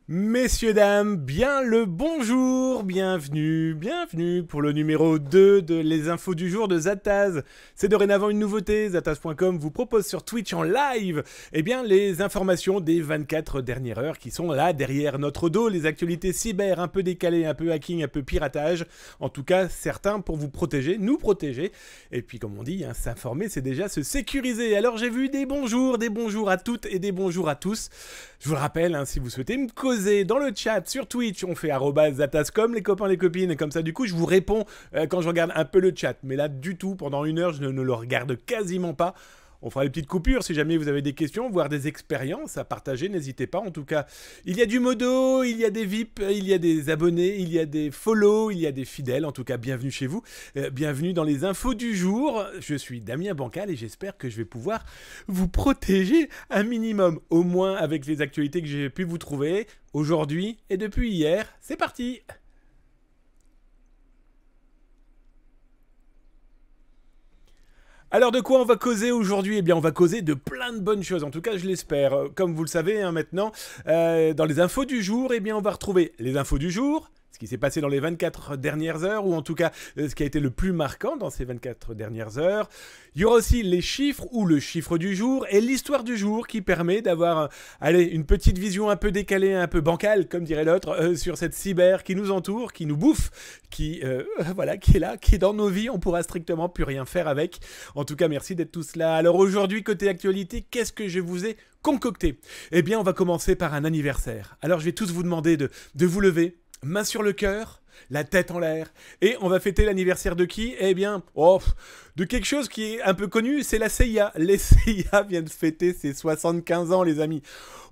Messieurs, dames, bien le bonjour, bienvenue pour le numéro 2 de Les Infos du Jour de Zataz. C'est dorénavant une nouveauté, zataz.com vous propose sur Twitch en live les informations des 24 dernières heures qui sont là derrière notre dos, les actualités cyber un peu décalées, un peu hacking, un peu piratage, en tout cas certains pour vous protéger, nous protéger, et puis comme on dit, s'informer c'est déjà se sécuriser. Alors j'ai vu des bonjours à toutes et des bonjours à tous. Je vous le rappelle, si vous souhaitez me causer dans le chat sur Twitch, on fait @zatascom, les copains, les copines, et comme ça du coup je vous réponds quand je regarde un peu le chat. Mais là du tout, pendant une heure, je ne le regarde quasiment pas. On fera des petites coupures si jamais vous avez des questions, voire des expériences à partager, n'hésitez pas. En tout cas, il y a du modo, il y a des VIP, il y a des abonnés, il y a des follow, il y a des fidèles. En tout cas, bienvenue chez vous. Bienvenue dans les infos du jour. Je suis Damien Bancal et j'espère que je vais pouvoir vous protéger un minimum, au moins avec les actualités que j'ai pu vous trouver aujourd'hui et depuis hier. C'est parti! Alors de quoi on va causer aujourd'hui? Eh bien on va causer de plein de bonnes choses, en tout cas je l'espère. Comme vous le savez maintenant, dans les infos du jour, eh bien on va retrouver les infos du jour, ce qui s'est passé dans les 24 dernières heures, ou en tout cas ce qui a été le plus marquant dans ces 24 dernières heures. Il y aura aussi les chiffres ou le chiffre du jour et l'histoire du jour qui permet d'avoir une petite vision un peu décalée, un peu bancale, comme dirait l'autre, sur cette cyber qui nous entoure, qui nous bouffe, qui est là, qui est dans nos vies, on pourra strictement plus rien faire avec. En tout cas, merci d'être tous là. Alors aujourd'hui, côté actualité, qu'est-ce que je vous ai concocté? Eh bien, on va commencer par un anniversaire. Alors je vais tous vous demander de vous lever, main sur le cœur, la tête en l'air, et on va fêter l'anniversaire de qui? Eh bien, de quelque chose qui est un peu connu, c'est la CIA. Les CIA viennent de fêter ses 75 ans, les amis.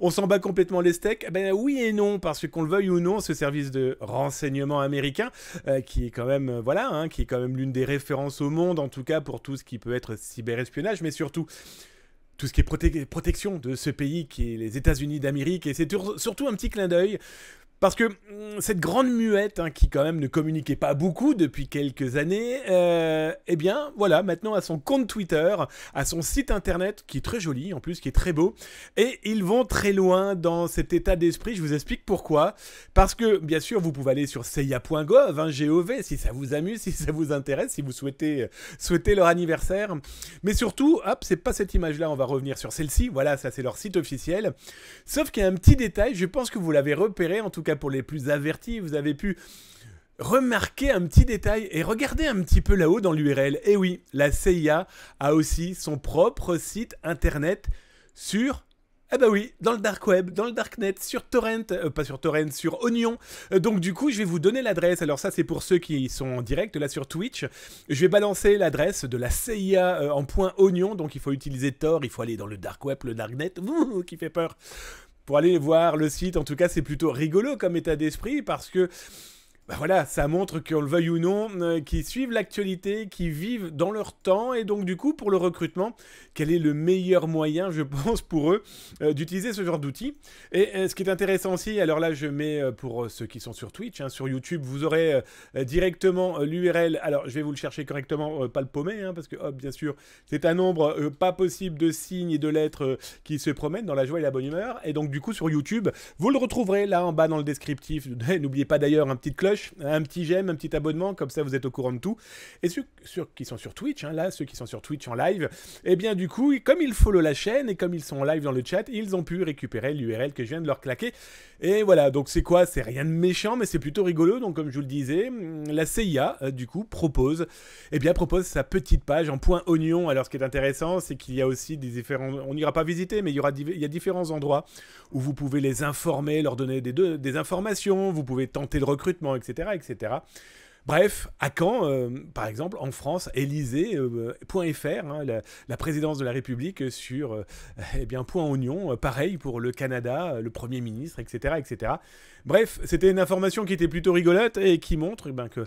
On s'en bat complètement les steaks? Ben oui et non, parce que qu'on le veuille ou non, ce service de renseignement américain, qui est quand même, qui est quand même l'une des références au monde, en tout cas pour tout ce qui peut être cyberespionnage, mais surtout tout ce qui est protection de ce pays qui est les États-Unis d'Amérique, et c'est surtout un petit clin d'œil. Parce que cette grande muette, qui quand même ne communiquait pas beaucoup depuis quelques années, eh bien, voilà, maintenant à son compte Twitter, à son site internet, qui est très joli, en plus, qui est très beau, et ils vont très loin dans cet état d'esprit. Je vous explique pourquoi. Parce que, bien sûr, vous pouvez aller sur cia.gov, G-O-V, si ça vous amuse, si ça vous intéresse, si vous souhaitez leur anniversaire. Mais surtout, hop, c'est pas cette image-là, on va revenir sur celle-ci. Voilà, ça c'est leur site officiel. Sauf qu'il y a un petit détail, je pense que vous l'avez repéré, en tout cas pour les plus avertis, vous avez pu remarquer un petit détail et regardez un petit peu là-haut dans l'URL. Et oui, la CIA a aussi son propre site internet sur... Eh ben oui, dans le dark web, dans le darknet, sur Torrent, pas sur Torrent, sur Oignon. Donc du coup, je vais vous donner l'adresse. Alors ça, c'est pour ceux qui sont en direct, là sur Twitch. Je vais balancer l'adresse de la CIA en .oignon. Donc il faut utiliser Tor, il faut aller dans le dark web, le darknet, qui fait peur. Pour aller voir le site, en tout cas, c'est plutôt rigolo comme état d'esprit parce que voilà, ça montre qu'on le veuille ou non, qu'ils suivent l'actualité, qu'ils vivent dans leur temps, et donc du coup, pour le recrutement, quel est le meilleur moyen, je pense, pour eux, d'utiliser ce genre d'outils. Et ce qui est intéressant aussi, alors là, je mets, pour ceux qui sont sur Twitch, sur YouTube, vous aurez directement l'URL, alors je vais vous le chercher correctement, pas le paumer, parce que, hop, bien sûr, c'est un nombre pas possible de signes et de lettres qui se promènent dans la joie et la bonne humeur, et donc du coup, sur YouTube, vous le retrouverez là en bas dans le descriptif. N'oubliez pas d'ailleurs un petite cloche, un petit j'aime, un petit abonnement, comme ça vous êtes au courant de tout. Et ceux qui sont sur Twitch, ceux qui sont sur Twitch en live, eh bien du coup, comme ils follow la chaîne et comme ils sont en live dans le chat, ils ont pu récupérer l'URL que je viens de leur claquer. Et voilà, donc c'est quoi? C'est rien de méchant, mais c'est plutôt rigolo. Donc comme je vous le disais, la CIA, du coup, propose sa petite page en .oignon. Alors ce qui est intéressant, c'est qu'il y a aussi des différents... On n'ira pas visiter, mais il y a différents endroits où vous pouvez les informer, leur donner des informations, vous pouvez tenter le recrutement, etc. etc. Bref, à Caen, par exemple, en France, Élysée.fr, la présidence de la République sur .oignon, pareil pour le Canada, le Premier ministre, etc. etc. Bref, c'était une information qui était plutôt rigolote et qui montre que...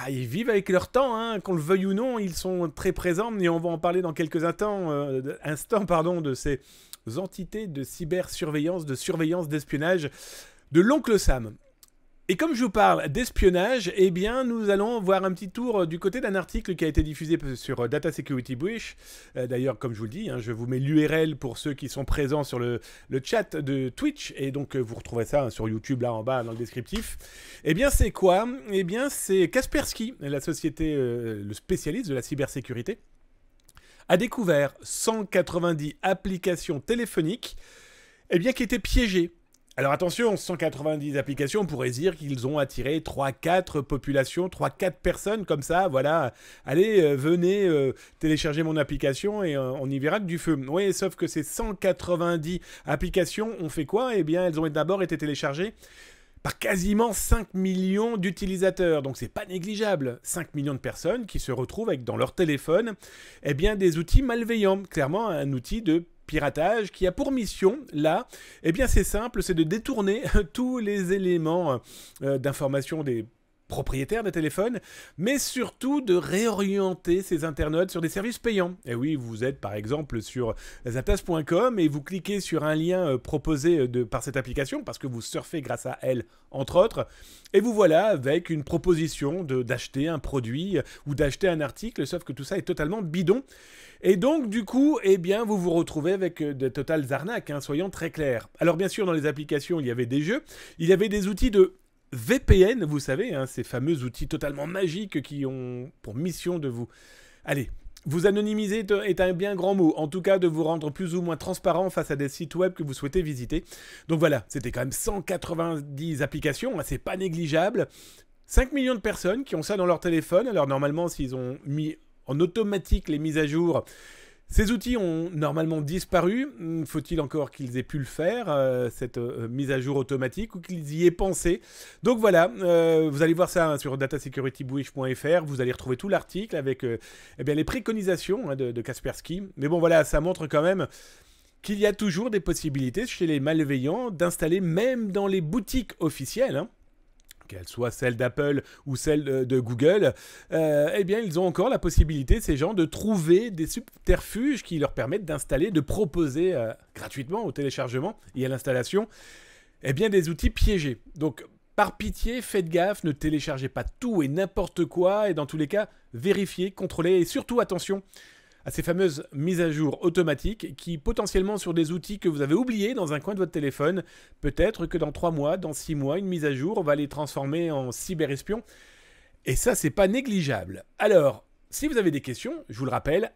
ils vivent avec leur temps, qu'on le veuille ou non, ils sont très présents, et on va en parler dans quelques instants, de ces entités de cybersurveillance, de surveillance, d'espionnage de l'oncle Sam. Et comme je vous parle d'espionnage, eh bien, nous allons voir un petit tour du côté d'un article qui a été diffusé sur Data Security Breach. D'ailleurs, comme je vous le dis, hein, je vous mets l'URL pour ceux qui sont présents sur le chat de Twitch. Et donc, vous retrouverez ça sur YouTube, là en bas, dans le descriptif. Eh bien, c'est quoi? Eh bien, c'est Kaspersky, la société, le spécialiste de la cybersécurité, a découvert 190 applications téléphoniques eh bien, qui étaient piégées. Alors attention, 190 applications, on pourrait dire qu'ils ont attiré 3-4 populations, 3-4 personnes comme ça, voilà. Allez, venez télécharger mon application et on y verra que du feu. Oui, sauf que ces 190 applications ont fait quoi? Eh bien, elles ont d'abord été téléchargées par quasiment 5 millions d'utilisateurs. Donc c'est pas négligeable. 5 millions de personnes qui se retrouvent avec dans leur téléphone eh bien, des outils malveillants. Clairement, un outil de piratage qui a pour mission, là, eh bien c'est simple, c'est de détourner tous les éléments d'information des propriétaires des téléphones, mais surtout de réorienter ces internautes sur des services payants. Et oui, vous êtes par exemple sur zatas.com et vous cliquez sur un lien proposé par cette application, parce que vous surfez grâce à elle, entre autres, et vous voilà avec une proposition d'acheter un produit ou d'acheter un article, sauf que tout ça est totalement bidon. Et donc, du coup, eh bien, vous vous retrouvez avec de totales arnaques, hein, soyons très clairs. Alors, bien sûr, dans les applications, il y avait des jeux, il y avait des outils de VPN, vous savez, hein, ces fameux outils totalement magiques qui ont pour mission de vous... Allez, vous anonymiser est un bien grand mot, en tout cas de vous rendre plus ou moins transparent face à des sites web que vous souhaitez visiter. Donc voilà, c'était quand même 190 applications, hein, c'est pas négligeable. 5 millions de personnes qui ont ça dans leur téléphone, alors normalement, s'ils ont mis en automatique les mises à jour, ces outils ont normalement disparu. Faut-il encore qu'ils aient pu le faire, cette mise à jour automatique, ou qu'ils y aient pensé? Donc voilà, vous allez voir ça hein, sur datasecurity.breach.fr. Vous allez retrouver tout l'article avec eh bien, les préconisations hein, de Kaspersky. Mais bon voilà, ça montre quand même qu'il y a toujours des possibilités chez les malveillants d'installer même dans les boutiques officielles, hein, qu'elles soient celles d'Apple ou celles de Google, eh bien, ils ont encore la possibilité, ces gens, de trouver des subterfuges qui leur permettent d'installer, de proposer gratuitement au téléchargement et à l'installation, eh bien, des outils piégés. Donc, par pitié, faites gaffe, ne téléchargez pas tout et n'importe quoi, et dans tous les cas, vérifiez, contrôlez, et surtout, attention à ces fameuses mises à jour automatiques qui, potentiellement sur des outils que vous avez oubliés dans un coin de votre téléphone, peut-être que dans 3 mois, dans 6 mois, une mise à jour va les transformer en cyberespions. Et ça, c'est pas négligeable. Alors, si vous avez des questions, je vous le rappelle,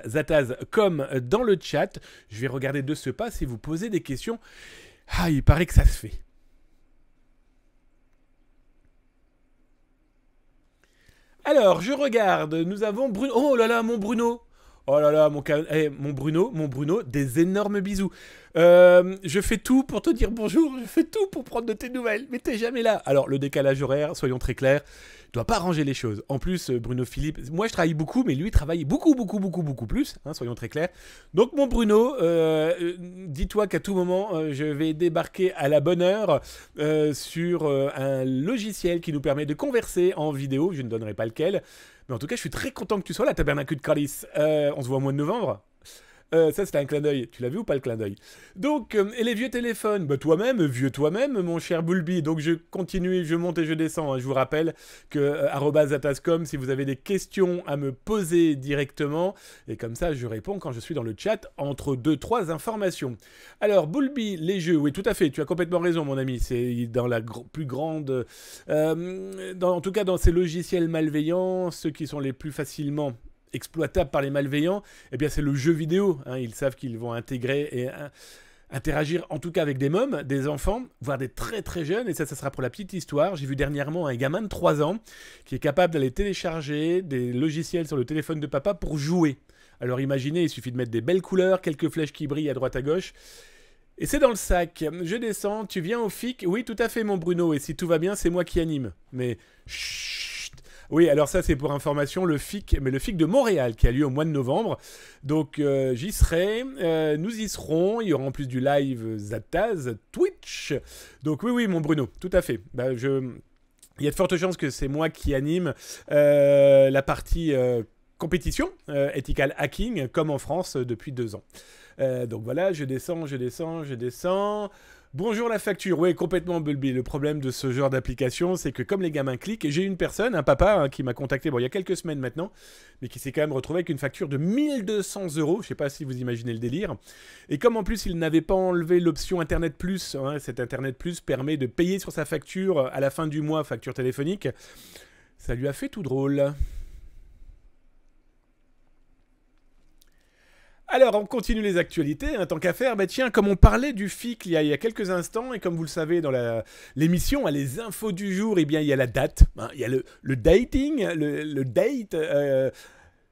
@zataz.com dans le chat. Je vais regarder de ce pas si vous posez des questions. Ah, il paraît que ça se fait. Alors, je regarde, nous avons Bruno. Oh là là, mon Bruno! Oh là là, mon Bruno, des énormes bisous. Je fais tout pour te dire bonjour, je fais tout pour prendre de tes nouvelles, mais t'es jamais là. Alors, le décalage horaire, soyons très clairs, doit pas arranger les choses. En plus, Bruno Philippe, moi je travaille beaucoup, mais lui travaille beaucoup plus, hein, soyons très clairs. Donc mon Bruno, dis-toi qu'à tout moment, je vais débarquer à la bonne heure sur un logiciel qui nous permet de converser en vidéo, je ne donnerai pas lequel. Mais en tout cas, je suis très content que tu sois là, Tabernacle de Calice. On se voit au mois de novembre. Ça, c'était un clin d'œil. Tu l'as vu ou pas le clin d'œil? Donc, et les vieux téléphones? Bah, vieux toi-même, mon cher Bulby. Donc, je continue, je monte et je descends. Hein. Je vous rappelle que @zatas.com, si vous avez des questions à me poser directement, et comme ça, je réponds quand je suis dans le chat entre 2-3 informations. Alors, Bulby, les jeux, oui, tout à fait. Tu as complètement raison, mon ami. C'est dans la plus grande... en tout cas, dans ces logiciels malveillants, ceux qui sont les plus facilement exploitables par les malveillants, eh bien c'est le jeu vidéo. Hein. Ils savent qu'ils vont intégrer et interagir en tout cas avec des mômes, des enfants, voire des très très jeunes, et ça sera pour la petite histoire. J'ai vu dernièrement un gamin de 3 ans qui est capable d'aller télécharger des logiciels sur le téléphone de papa pour jouer. Alors imaginez, il suffit de mettre des belles couleurs, quelques flèches qui brillent à droite à gauche, et c'est dans le sac. Je descends, tu viens au FIC? Oui, tout à fait, mon Bruno, et si tout va bien, c'est moi qui anime. Mais chut. Oui, alors ça c'est pour information, le FIC, mais le FIC de Montréal qui a lieu au mois de novembre. Donc j'y serai, nous y serons, il y aura en plus du live Zataz, Twitch. Donc oui, mon Bruno, tout à fait. Bah, il y a de fortes chances que c'est moi qui anime la partie compétition, ethical hacking, comme en France depuis 2 ans. Donc voilà, je descends. Bonjour la facture, oui complètement Bulby. Le problème de ce genre d'application, c'est que comme les gamins cliquent, j'ai une personne, un papa hein, qui m'a contacté il y a quelques semaines maintenant, mais qui s'est quand même retrouvé avec une facture de 1200 euros, je sais pas si vous imaginez le délire, et comme en plus il n'avait pas enlevé l'option Internet Plus, hein, cet Internet Plus permet de payer sur sa facture à la fin du mois, facture téléphonique, ça lui a fait tout drôle. Alors, on continue les actualités, hein, tant qu'à faire. Bah tiens, comme on parlait du FIC il y a quelques instants, et comme vous le savez dans l'émission, les infos du jour, eh bien, il y a la date, hein, il y a le dating, le date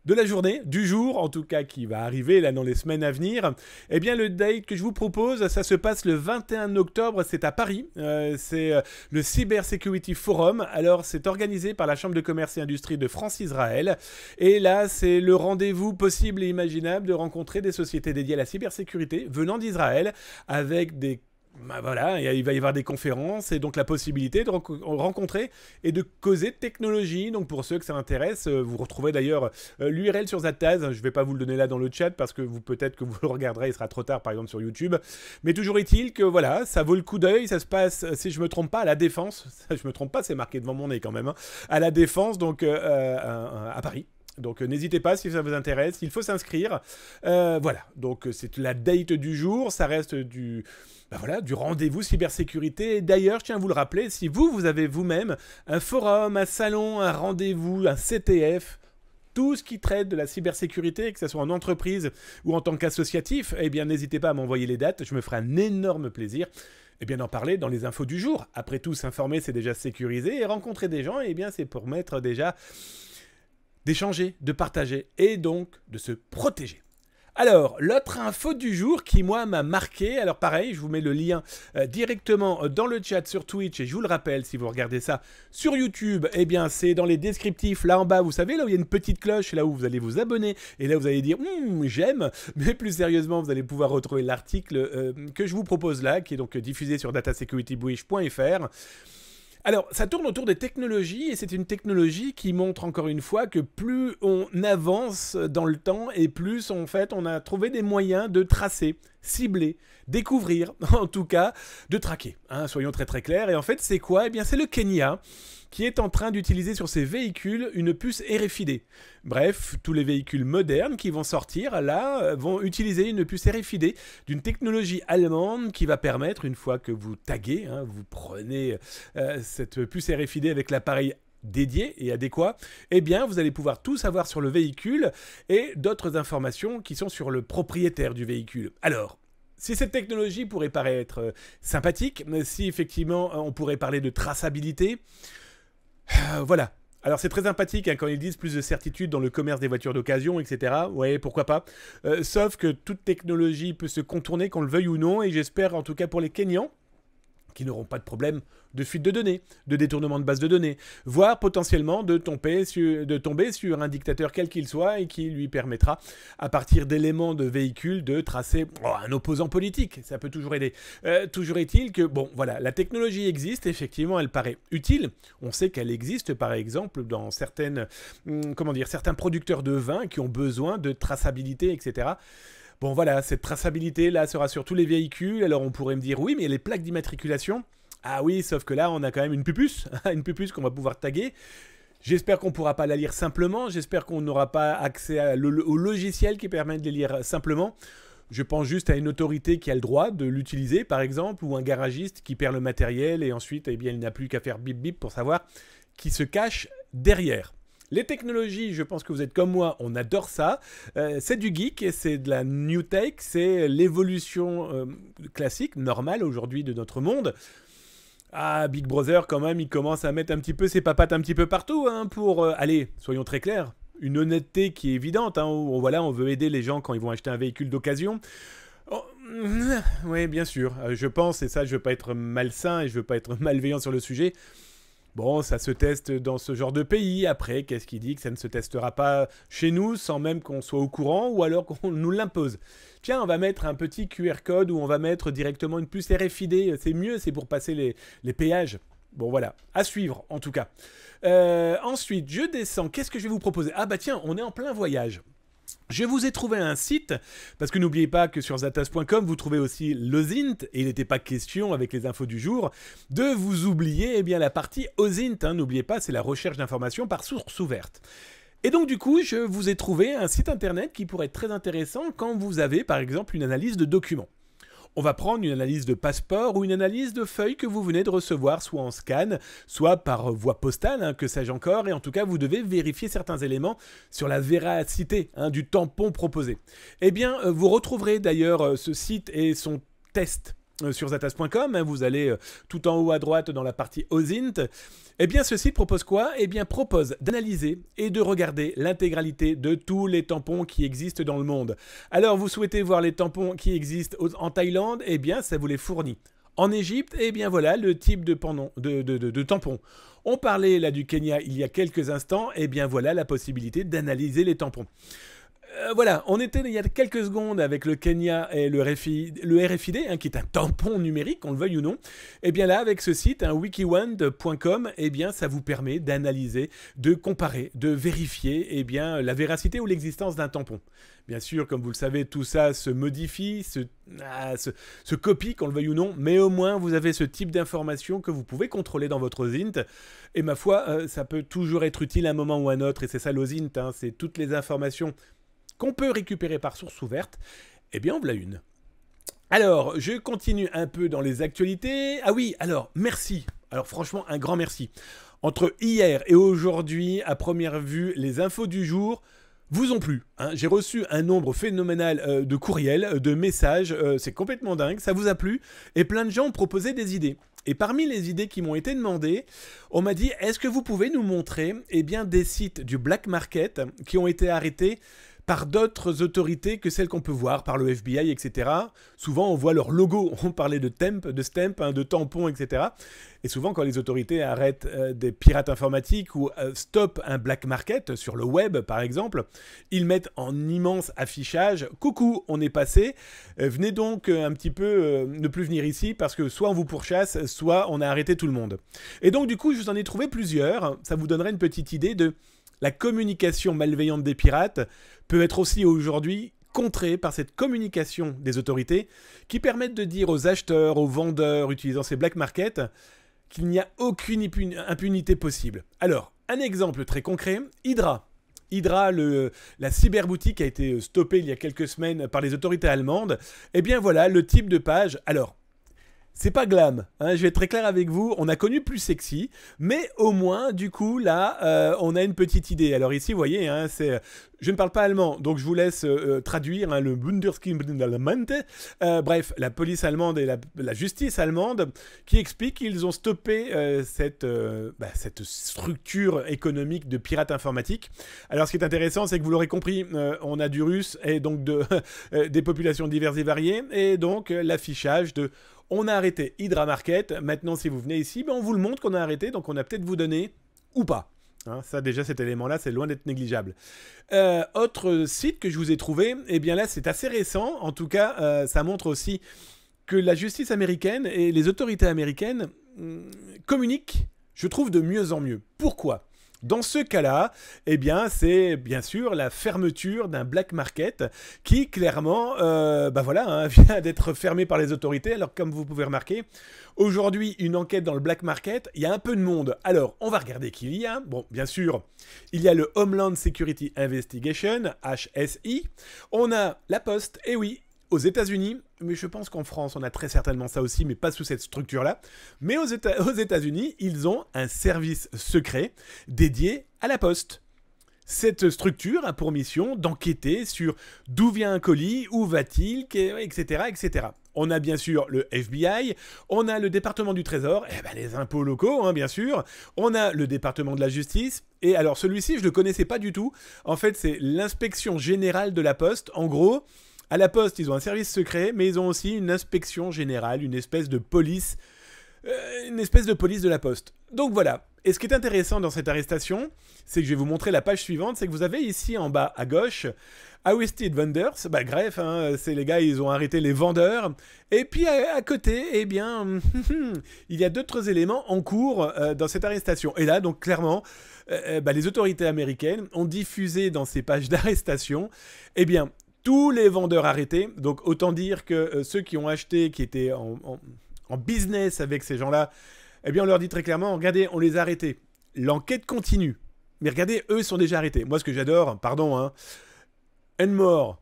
de la journée, du jour, en tout cas, qui va arriver là dans les semaines à venir. Eh bien, le date que je vous propose, ça se passe le 21 octobre, c'est à Paris. C'est le Cyber Security Forum. Alors, c'est organisé par la Chambre de commerce et industrie de France-Israël. Et là, c'est le rendez-vous possible et imaginable de rencontrer des sociétés dédiées à la cybersécurité venant d'Israël avec des... Ben voilà, il va y avoir des conférences et donc la possibilité de rencontrer et de causer de technologie. Donc pour ceux que ça intéresse, vous retrouvez d'ailleurs l'URL sur Zataz. Je ne vais pas vous le donner là dans le chat parce que peut-être que vous le regarderez, il sera trop tard par exemple sur YouTube. Mais toujours est-il que voilà, ça vaut le coup d'œil. Ça se passe, si je ne me trompe pas, à la Défense. Je ne me trompe pas, c'est marqué devant mon nez quand même. Hein, à la Défense, donc à Paris. Donc n'hésitez pas si ça vous intéresse, il faut s'inscrire. Voilà, donc c'est la date du jour, ça reste du rendez-vous cybersécurité. D'ailleurs, je tiens à vous le rappeler, si vous avez vous-même un forum, un salon, un rendez-vous, un CTF, tout ce qui traite de la cybersécurité, que ce soit en entreprise ou en tant qu'associatif, eh bien n'hésitez pas à m'envoyer les dates, je me ferai un énorme plaisir. Eh bien d'en parler dans les infos du jour. Après tout, s'informer, c'est déjà sécurisé, et rencontrer des gens, eh bien c'est pour mettre déjà... d'échanger, de partager et donc de se protéger. Alors, l'autre info du jour qui, moi, m'a marqué, alors pareil, je vous mets le lien directement dans le chat sur Twitch, et je vous le rappelle, si vous regardez ça sur YouTube, eh bien, c'est dans les descriptifs, là en bas, vous savez, là où il y a une petite cloche, là où vous allez vous abonner, et là vous allez dire « j'aime », mais plus sérieusement, vous allez pouvoir retrouver l'article que je vous propose là, qui est donc diffusé sur datasecuritybrief.fr. Alors, ça tourne autour des technologies, et c'est une technologie qui montre encore une fois que plus on avance dans le temps, et plus en fait on a trouvé des moyens de tracer, cibler, découvrir, en tout cas, de traquer. Hein, soyons très très clairs. Et en fait, c'est quoi? Eh bien, c'est le Kenya qui est en train d'utiliser sur ses véhicules une puce RFID. Bref, tous les véhicules modernes qui vont sortir, là, vont utiliser une puce RFID d'une technologie allemande qui va permettre, une fois que vous taguez, hein, vous prenez cette puce RFID avec l'appareil dédié et adéquat, eh bien, vous allez pouvoir tout savoir sur le véhicule et d'autres informations qui sont sur le propriétaire du véhicule. Alors, si cette technologie pourrait paraître sympathique, si effectivement on pourrait parler de traçabilité, voilà. Alors c'est très sympathique hein, quand ils disent plus de certitude dans le commerce des voitures d'occasion, etc. Ouais, pourquoi pas. Sauf que toute technologie peut se contourner, qu'on le veuille ou non, et j'espère en tout cas pour les Kenyans, qui n'auront pas de problème de fuite de données, de détournement de base de données, voire potentiellement de tomber sur un dictateur quel qu'il soit et qui lui permettra, à partir d'éléments de véhicule, de tracer un opposant politique. Ça peut toujours aider. Toujours est-il que, bon, voilà, la technologie existe, effectivement, elle paraît utile. On sait qu'elle existe, par exemple, dans certains producteurs de vin qui ont besoin de traçabilité, etc. Bon voilà, cette traçabilité là sera sur tous les véhicules. Alors on pourrait me dire oui, mais les plaques d'immatriculation, ah oui, sauf que là on a quand même une pupuce, une pupuce qu'on va pouvoir taguer. J'espère qu'on ne pourra pas la lire simplement, j'espère qu'on n'aura pas accès au logiciel qui permet de les lire simplement. Je pense juste à une autorité qui a le droit de l'utiliser par exemple, ou un garagiste qui perd le matériel et ensuite eh bien, il n'a plus qu'à faire bip bip pour savoir qui se cache derrière. Les technologies, je pense que vous êtes comme moi, on adore ça. C'est du geek, c'est de la new tech, c'est l'évolution classique, normale aujourd'hui de notre monde. Ah, Big Brother, quand même, il commence à mettre un petit peu ses papates un petit peu partout, hein, pour... allez, soyons très clairs, une honnêteté qui est évidente, hein, où, voilà, on veut aider les gens quand ils vont acheter un véhicule d'occasion. Oh, oui, bien sûr, je pense, et ça, je veux pas être malsain et je veux pas être malveillant sur le sujet. Bon, ça se teste dans ce genre de pays. Après, qu'est-ce qui dit que ça ne se testera pas chez nous sans même qu'on soit au courant ou alors qu'on nous l'impose? Tiens, on va mettre un petit QR code ou on va mettre directement une puce RFID. C'est mieux, c'est pour passer les péages. Bon, voilà. À suivre, en tout cas. Ensuite, je descends. Qu'est-ce que je vais vous proposer? Ah bah tiens, on est en plein voyage. Je vous ai trouvé un site, parce que n'oubliez pas que sur zatas.com, vous trouvez aussi l'OSINT, et il n'était pas question, avec les infos du jour, de vous oublier la partie OSINT. N'oubliez pas, c'est la recherche d'informations par source ouverte. Et donc du coup, je vous ai trouvé un site internet qui pourrait être très intéressant quand vous avez par exemple une analyse de documents. On va prendre une analyse de passeport ou une analyse de feuilles que vous venez de recevoir, soit en scan, soit par voie postale, que sais-je encore, et en tout cas, vous devez vérifier certains éléments sur la véracité du tampon proposé. Eh bien, vous retrouverez d'ailleurs ce site et son test sur zatas.com, vous allez tout en haut à droite dans la partie OSINT. Eh bien, ce site propose quoi? Eh bien, propose d'analyser et de regarder l'intégralité de tous les tampons qui existent dans le monde. Alors, vous souhaitez voir les tampons qui existent en Thaïlande? Eh bien, ça vous les fournit. En Égypte, eh bien voilà le type de tampons. On parlait là du Kenya il y a quelques instants, eh bien voilà la possibilité d'analyser les tampons. Voilà, on était il y a quelques secondes avec le Kenya et le RFID, qui est un tampon numérique, qu'on le veuille ou non. Et bien là, avec ce site, wikiwand.com, eh bien ça vous permet d'analyser, de comparer, de vérifier la véracité ou l'existence d'un tampon. Bien sûr, comme vous le savez, tout ça se modifie, se copie, qu'on le veuille ou non, mais au moins vous avez ce type d'information que vous pouvez contrôler dans votre OSINT. Et ma foi, ça peut toujours être utile à un moment ou à un autre, et c'est ça l'OSINT, c'est toutes les informations qu'on peut récupérer par source ouverte. Eh bien, en voilà une. Alors, je continue un peu dans les actualités. Ah oui, alors, merci. Alors franchement, un grand merci. Entre hier et aujourd'hui, à première vue, les infos du jour vous ont plu. J'ai reçu un nombre phénoménal de courriels, de messages. C'est complètement dingue, ça vous a plu. Et plein de gens ont proposé des idées. Et parmi les idées qui m'ont été demandées, on m'a dit, est-ce que vous pouvez nous montrer des sites du black market qui ont été arrêtés par d'autres autorités que celles qu'on peut voir, par le FBI, etc. Souvent, on voit leur logo. On parlait de stamp, de tampons, etc. Et souvent, quand les autorités arrêtent des pirates informatiques ou stoppent un black market sur le web, par exemple, ils mettent en immense affichage « Coucou, on est passé. Venez donc un petit peu ne plus venir ici parce que soit on vous pourchasse, soit on a arrêté tout le monde. » Et donc, du coup, je vous en ai trouvé plusieurs. Ça vous donnerait une petite idée de la communication malveillante des pirates peut être aussi aujourd'hui contrée par cette communication des autorités qui permettent de dire aux acheteurs, aux vendeurs utilisant ces black markets qu'il n'y a aucune impunité possible. Alors, un exemple très concret, Hydra. Hydra, la cyberboutique a été stoppée il y a quelques semaines par les autorités allemandes. Eh bien voilà le type de page. Alors, c'est pas glam, je vais être très clair avec vous, on a connu plus sexy, mais au moins, du coup, là, on a une petite idée. Alors ici, vous voyez, je ne parle pas allemand, donc je vous laisse traduire le Bundeskriminalamt, bref, la police allemande et la justice allemande, qui expliquent qu'ils ont stoppé cette structure économique de pirates informatiques. Alors ce qui est intéressant, c'est que vous l'aurez compris, on a du russe et donc des populations diverses et variées, et donc l'affichage de... On a arrêté Hydra Market. Maintenant, si vous venez ici, on vous le montre qu'on a arrêté. Donc, on a peut-être vous donné ou pas. Ça, déjà, cet élément-là, c'est loin d'être négligeable. Autre site que je vous ai trouvé, eh bien là, c'est assez récent. En tout cas, ça montre aussi que la justice américaine et les autorités américaines communiquent, je trouve, de mieux en mieux. Pourquoi ? Dans ce cas-là, eh bien, c'est bien sûr la fermeture d'un black market qui, clairement, vient d'être fermé par les autorités. Alors, comme vous pouvez remarquer, aujourd'hui, une enquête dans le black market, il y a un peu de monde. Alors, on va regarder qui il y a. Bon, bien sûr, il y a le Homeland Security Investigation, HSI. On a la Poste, et oui, aux États-Unis, mais je pense qu'en France, on a très certainement ça aussi, mais pas sous cette structure-là. Mais aux États-Unis, ils ont un service secret dédié à la Poste. Cette structure a pour mission d'enquêter sur d'où vient un colis, où va-t-il, etc., etc. On a bien sûr le FBI, on a le département du Trésor, les impôts locaux, bien sûr. On a le département de la justice. Et alors celui-ci, je ne le connaissais pas du tout. En fait, c'est l'inspection générale de la Poste. En gros... À la Poste, ils ont un service secret, mais ils ont aussi une inspection générale, une espèce de police de la Poste. Donc voilà. Et ce qui est intéressant dans cette arrestation, c'est que je vais vous montrer la page suivante, c'est que vous avez ici en bas à gauche Arrested Vendors, bref, hein, c'est les gars, ils ont arrêté les vendeurs. Et puis à côté, eh bien, il y a d'autres éléments en cours dans cette arrestation. Et là, donc clairement, les autorités américaines ont diffusé dans ces pages d'arrestation, eh bien, tous les vendeurs arrêtés. Donc autant dire que ceux qui ont acheté, qui étaient en business avec ces gens-là, eh bien, on leur dit très clairement, regardez, on les a arrêtés. L'enquête continue. Mais regardez, eux sont déjà arrêtés. Moi, ce que j'adore, pardon, hein, and more.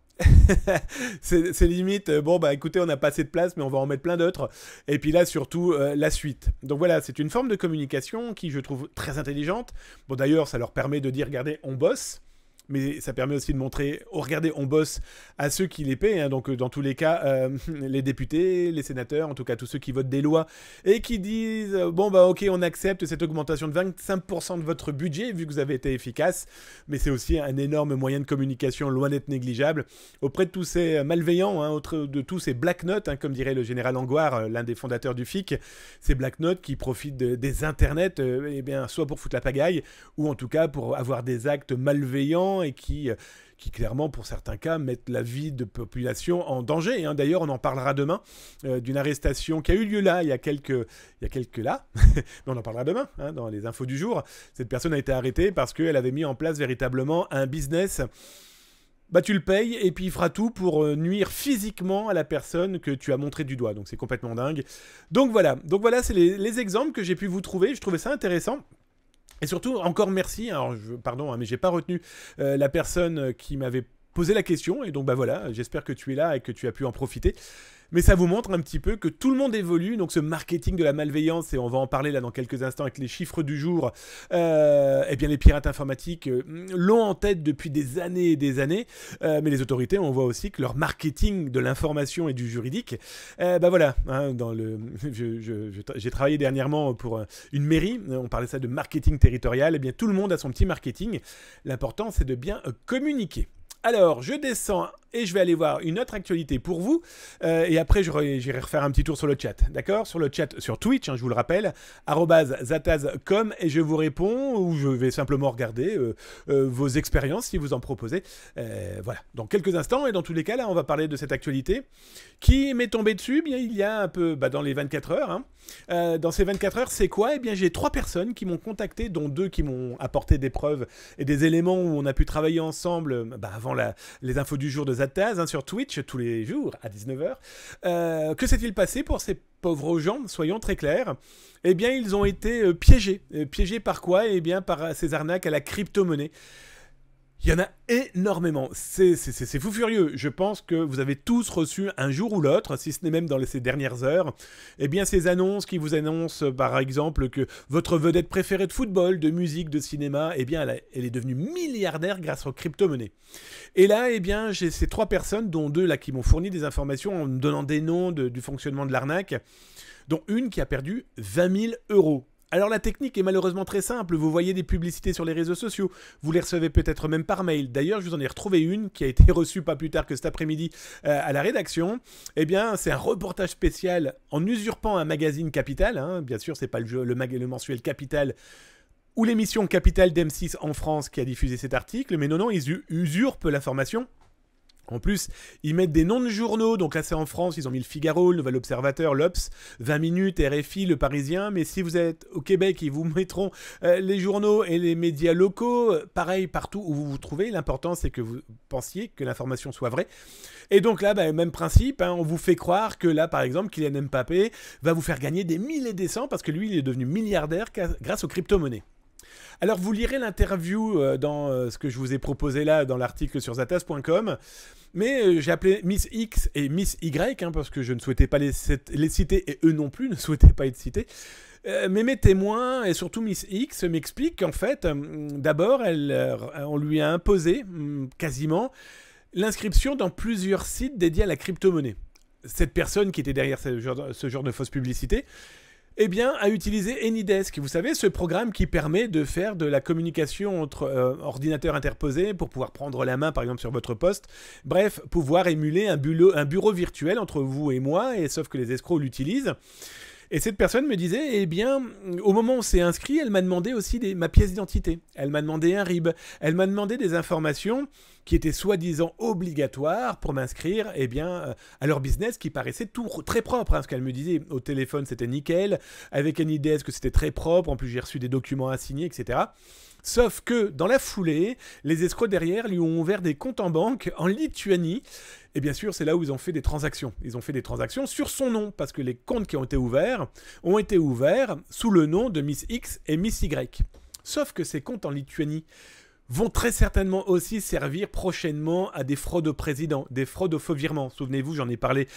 c'est limite, écoutez, on n'a pas assez de place, mais on va en mettre plein d'autres. Et puis là, surtout, la suite. Donc voilà, c'est une forme de communication qui, je trouve, très intelligente. Bon, d'ailleurs, ça leur permet de dire, regardez, on bosse. Mais ça permet aussi de montrer, oh regardez, on bosse à ceux qui les paient, hein, donc dans tous les cas, les députés, les sénateurs, en tout cas tous ceux qui votent des lois, et qui disent, ok, on accepte cette augmentation de 25% de votre budget, vu que vous avez été efficace, mais c'est aussi un énorme moyen de communication, loin d'être négligeable, auprès de tous ces malveillants, hein, de tous ces black notes, hein, comme dirait le général Angoire, l'un des fondateurs du FIC, ces black notes qui profitent des internets, soit pour foutre la pagaille, ou en tout cas pour avoir des actes malveillants, et qui clairement, pour certains cas, mettent la vie de population en danger. Hein. D'ailleurs, on en parlera demain d'une arrestation qui a eu lieu là, il y a quelques là, mais on en parlera demain, hein, dans les infos du jour. Cette personne a été arrêtée parce qu'elle avait mis en place véritablement un business. Tu le payes et puis il fera tout pour nuire physiquement à la personne que tu as montré du doigt. Donc c'est complètement dingue. Donc voilà, c'est les exemples que j'ai pu vous trouver. Je trouvais ça intéressant. Et surtout, encore merci, alors pardon, hein, mais j'ai pas retenu la personne qui m'avait posé la question, et donc voilà, j'espère que tu es là et que tu as pu en profiter. Mais ça vous montre un petit peu que tout le monde évolue, donc ce marketing de la malveillance, et on va en parler là dans quelques instants avec les chiffres du jour, eh bien les pirates informatiques l'ont en tête depuis des années et des années, mais les autorités, on voit aussi que leur marketing de l'information et du juridique, voilà, hein, j'ai travaillé dernièrement pour une mairie, on parlait ça de marketing territorial, eh bien tout le monde a son petit marketing, l'important c'est de bien communiquer. Alors, je descends et je vais aller voir une autre actualité pour vous. Et après, j'irai refaire un petit tour sur le chat. D'accord ? Sur le chat, sur Twitch, hein, je vous le rappelle, @zataz.com, et je vous réponds, ou je vais simplement regarder vos expériences si vous en proposez. Voilà, dans quelques instants. Et dans tous les cas, là, on va parler de cette actualité qui m'est tombée dessus. Bien, il y a un peu dans les 24 heures. Hein. Dans ces 24 heures, c'est quoi ? Eh bien, j'ai 3 personnes qui m'ont contacté, dont 2 qui m'ont apporté des preuves et des éléments où on a pu travailler ensemble avant les infos du jour de Zataz, hein, sur Twitch, tous les jours à 19h. Que s'est-il passé pour ces pauvres gens ? Soyons très clairs. Eh bien, ils ont été piégés. Piégés par quoi ? Eh bien, par ces arnaques à la crypto-monnaie. Il y en a énormément, c'est fou furieux. Je pense que vous avez tous reçu un jour ou l'autre, si ce n'est même dans ces dernières heures, eh bien ces annonces qui vous annoncent par exemple que votre vedette préférée de football, de musique, de cinéma, eh bien elle est devenue milliardaire grâce aux crypto-monnaies. Et là, eh bien j'ai ces 3 personnes, dont 2 là qui m'ont fourni des informations en me donnant des noms du fonctionnement de l'arnaque, dont une qui a perdu 20 000 €. Alors la technique est malheureusement très simple, vous voyez des publicités sur les réseaux sociaux, vous les recevez peut-être même par mail. D'ailleurs, je vous en ai retrouvé une qui a été reçue pas plus tard que cet après-midi à la rédaction. Eh bien, c'est un reportage spécial en usurpant un magazine Capital, hein. Bien sûr, c'est pas le mensuel Capital ou l'émission Capital d'M6 en France qui a diffusé cet article, mais non, ils usurpent l'information. En plus, ils mettent des noms de journaux, donc là c'est en France, ils ont mis le Figaro, le Nouvel Observateur, l'Obs, 20 minutes, RFI, le Parisien, mais si vous êtes au Québec, ils vous mettront les journaux et les médias locaux, pareil partout où vous vous trouvez, l'important c'est que vous pensiez que l'information soit vraie. Et donc là, même principe, hein, on vous fait croire que là par exemple, Kylian Mbappé va vous faire gagner des mille et des cents parce que lui il est devenu milliardaire grâce aux crypto-monnaies. Alors vous lirez l'interview dans ce que je vous ai proposé là dans l'article sur zataz.com, mais j'ai appelé Miss X et Miss Y, hein, parce que je ne souhaitais pas les citer et eux non plus ne souhaitaient pas être cités. Mais mes témoins et surtout Miss X m'expliquent qu'en fait, d'abord, on lui a imposé quasiment l'inscription dans plusieurs sites dédiés à la crypto-monnaie. Cette personne qui était derrière ce genre de fausse publicité, eh bien, a utilisé AnyDesk. Vous savez, ce programme qui permet de faire de la communication entre ordinateurs interposés pour pouvoir prendre la main, par exemple, sur votre poste. Bref, pouvoir émuler un bureau virtuel entre vous et moi, et sauf que les escrocs l'utilisent. Et cette personne me disait, eh bien, au moment où on s'est inscrit, elle m'a demandé aussi ma pièce d'identité. Elle m'a demandé un RIB. Elle m'a demandé des informations qui étaient soi-disant obligatoires pour m'inscrire eh bien, à leur business qui paraissait tout très propre. Hein, ce qu'elle me disait au téléphone, c'était nickel. Avec NIDS, que c'était très propre. En plus, j'ai reçu des documents à signer, etc. Sauf que, dans la foulée, les escrocs derrière lui ont ouvert des comptes en banque en Lituanie. Et bien sûr, c'est là où ils ont fait des transactions. Ils ont fait des transactions sur son nom, parce que les comptes qui ont été ouverts sous le nom de Miss X et Miss Y. Sauf que ces comptes en Lituanie vont très certainement aussi servir prochainement à des fraudes au président, des fraudes aux faux virements. Souvenez-vous, j'en ai parlé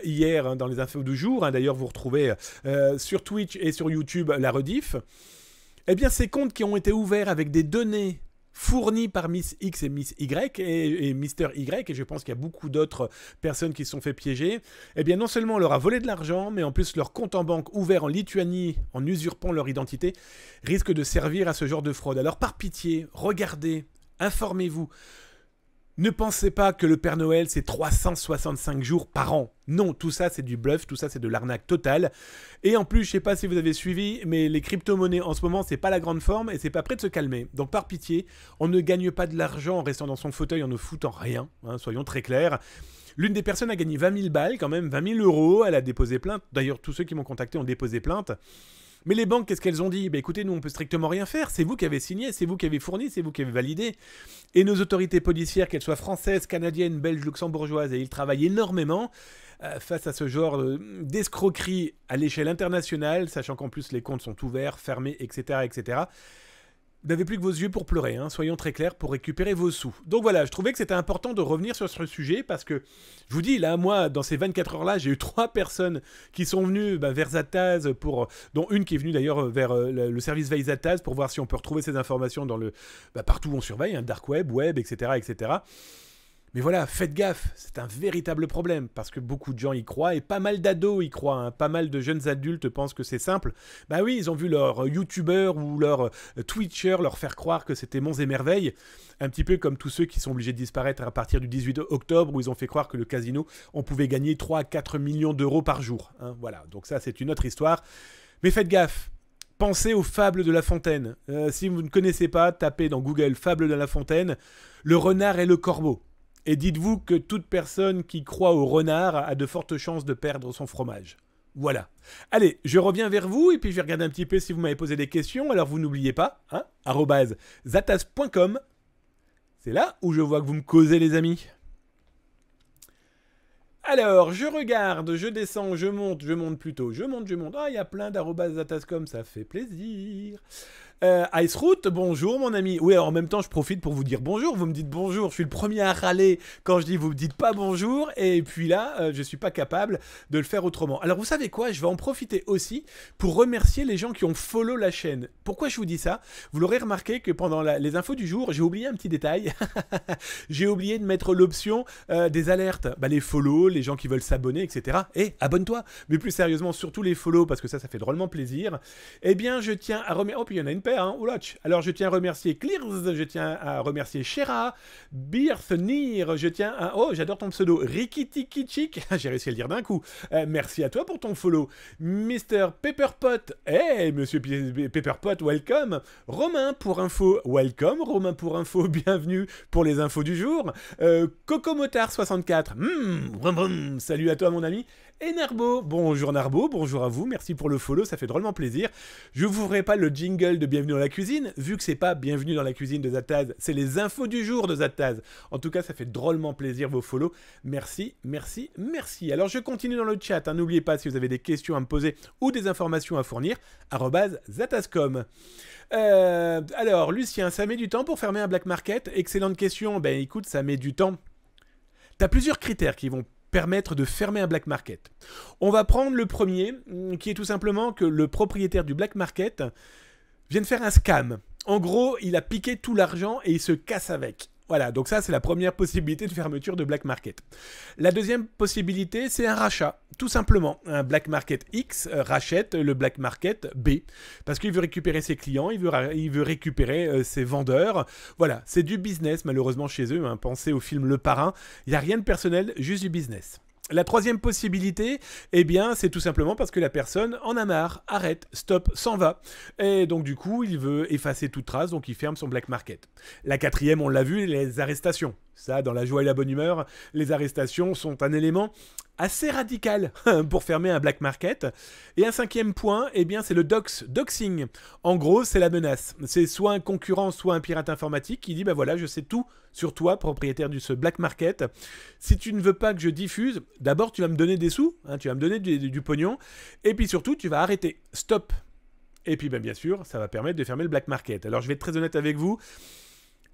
hier hein, dans les infos du jour. Hein, d'ailleurs, vous retrouvez sur Twitch et sur YouTube la rediff. Eh bien, ces comptes qui ont été ouverts avec des données fournies par Miss X et Miss Y et Mister Y, et je pense qu'il y a beaucoup d'autres personnes qui se sont fait piéger, eh bien, non seulement on leur a volé de l'argent, mais en plus leur compte en banque ouvert en Lituanie en usurpant leur identité risque de servir à ce genre de fraude. Alors, par pitié, regardez, informez-vous. Ne pensez pas que le Père Noël, c'est 365 jours par an. Non, tout ça, c'est du bluff, tout ça, c'est de l'arnaque totale. Et en plus, je ne sais pas si vous avez suivi, mais les crypto-monnaies, en ce moment, c'est pas la grande forme et c'est pas prêt de se calmer. Donc, par pitié, on ne gagne pas de l'argent en restant dans son fauteuil, en ne foutant rien, hein, soyons très clairs. L'une des personnes a gagné 20 000 balles, quand même, 20 000 euros. Elle a déposé plainte. D'ailleurs, tous ceux qui m'ont contacté ont déposé plainte. Mais les banques, qu'est-ce qu'elles ont dit? Bah écoutez, nous on peut strictement rien faire, c'est vous qui avez signé, c'est vous qui avez fourni, c'est vous qui avez validé. Et nos autorités policières, qu'elles soient françaises, canadiennes, belges, luxembourgeoises, et ils travaillent énormément face à ce genre d'escroquerie à l'échelle internationale, sachant qu'en plus les comptes sont ouverts, fermés, etc. etc. Vous n'avez plus que vos yeux pour pleurer, hein, soyons très clairs, pour récupérer vos sous. Donc voilà, je trouvais que c'était important de revenir sur ce sujet parce que, je vous dis, là, moi, dans ces 24 heures-là, j'ai eu 3 personnes qui sont venues vers Zataz, dont une qui est venue d'ailleurs vers le service Veille Zataz pour voir si on peut retrouver ces informations dans partout où on surveille, hein, dark web, etc., etc. Mais voilà, faites gaffe, c'est un véritable problème, parce que beaucoup de gens y croient, et pas mal d'ados y croient, hein. Pas mal de jeunes adultes pensent que c'est simple. Bah oui, ils ont vu leur youtubeur ou leur twitcher leur faire croire que c'était monts et merveilles, un petit peu comme tous ceux qui sont obligés de disparaître à partir du 18 octobre, où ils ont fait croire que le casino, on pouvait gagner 3 à 4 millions d'euros par jour. Hein. Voilà, donc ça c'est une autre histoire. Mais faites gaffe. Pensez aux fables de La Fontaine. Si vous ne connaissez pas, tapez dans Google Fables de La Fontaine, le renard et le corbeau. Et dites-vous que toute personne qui croit au renard a de fortes chances de perdre son fromage. Voilà. Allez, je reviens vers vous et puis je vais regarder un petit peu si vous m'avez posé des questions. Alors vous n'oubliez pas, hein, @zatas.com. C'est là où je vois que vous me causez les amis. Alors, je regarde, je descends, je monte plutôt. Je monte. Ah, il y a plein @zatas.com, ça fait plaisir. Iceroot, bonjour mon ami. Oui, alors en même temps, je profite pour vous dire bonjour. Vous me dites bonjour. Je suis le premier à râler quand je dis vous me dites pas bonjour. Et puis là, je suis pas capable de le faire autrement. Alors vous savez quoi? Je vais en profiter aussi pour remercier les gens qui ont follow la chaîne. Pourquoi je vous dis ça? Vous l'aurez remarqué que pendant les infos du jour, j'ai oublié un petit détail. J'ai oublié de mettre l'option des alertes. Bah, les follow, les gens qui veulent s'abonner, etc. Et abonne-toi. Mais plus sérieusement, surtout les follow parce que ça fait drôlement plaisir. Eh bien, je tiens à remercier. Oh, puis il y en a une. Hein, alors je tiens à remercier Clears, je tiens à remercier Shera, Birthnir, je tiens à... Oh, j'adore ton pseudo, Rikitikichik, j'ai réussi à le dire d'un coup. Merci à toi pour ton follow. Mr. Pepperpot, hey, monsieur Pepperpot, welcome. Romain pour info, welcome. Romain pour info, bienvenue pour les infos du jour. Cocomotard64, salut à toi mon ami. Et Narbo, bonjour à vous, merci pour le follow, ça fait drôlement plaisir. Je vous ferai pas le jingle de Bienvenue dans la cuisine, vu que c'est pas Bienvenue dans la cuisine de Zataz, c'est les infos du jour de Zataz. En tout cas, ça fait drôlement plaisir vos follow. Merci. Alors je continue dans le chat, hein. N'oubliez pas si vous avez des questions à me poser ou des informations à fournir, @zatas.com. Alors Lucien, ça met du temps pour fermer un black market? Excellente question. Ben écoute, ça met du temps. T'as plusieurs critères qui vont permettre de fermer un black market. On va prendre le premier, qui est tout simplement que le propriétaire du black market vient de faire un scam. En gros, il a piqué tout l'argent et il se casse avec. Voilà, donc ça c'est la première possibilité de fermeture de black market. La deuxième possibilité, c'est un rachat. Tout simplement, un black market X rachète le black market B. Parce qu'il veut récupérer ses clients, il veut récupérer ses vendeurs. Voilà, c'est du business malheureusement chez eux. Hein. Pensez au film Le Parrain, il n'y a rien de personnel, juste du business. La troisième possibilité, eh bien, c'est tout simplement parce que la personne en a marre, arrête, stop, s'en va. Et donc, du coup, il veut effacer toute trace, donc il ferme son black market. La quatrième, on l'a vu, les arrestations. Ça, dans la joie et la bonne humeur, les arrestations sont un élément assez radical pour fermer un black market. Et un cinquième point, eh bien, c'est le doxing. En gros, c'est la menace. C'est soit un concurrent, soit un pirate informatique qui dit, bah voilà, je sais tout sur toi, propriétaire de ce black market. Si tu ne veux pas que je diffuse, d'abord, tu vas me donner des sous, hein, tu vas me donner du pognon, et puis surtout, tu vas arrêter. Stop. Et puis, ben, bien sûr, ça va permettre de fermer le black market. Alors, je vais être très honnête avec vous.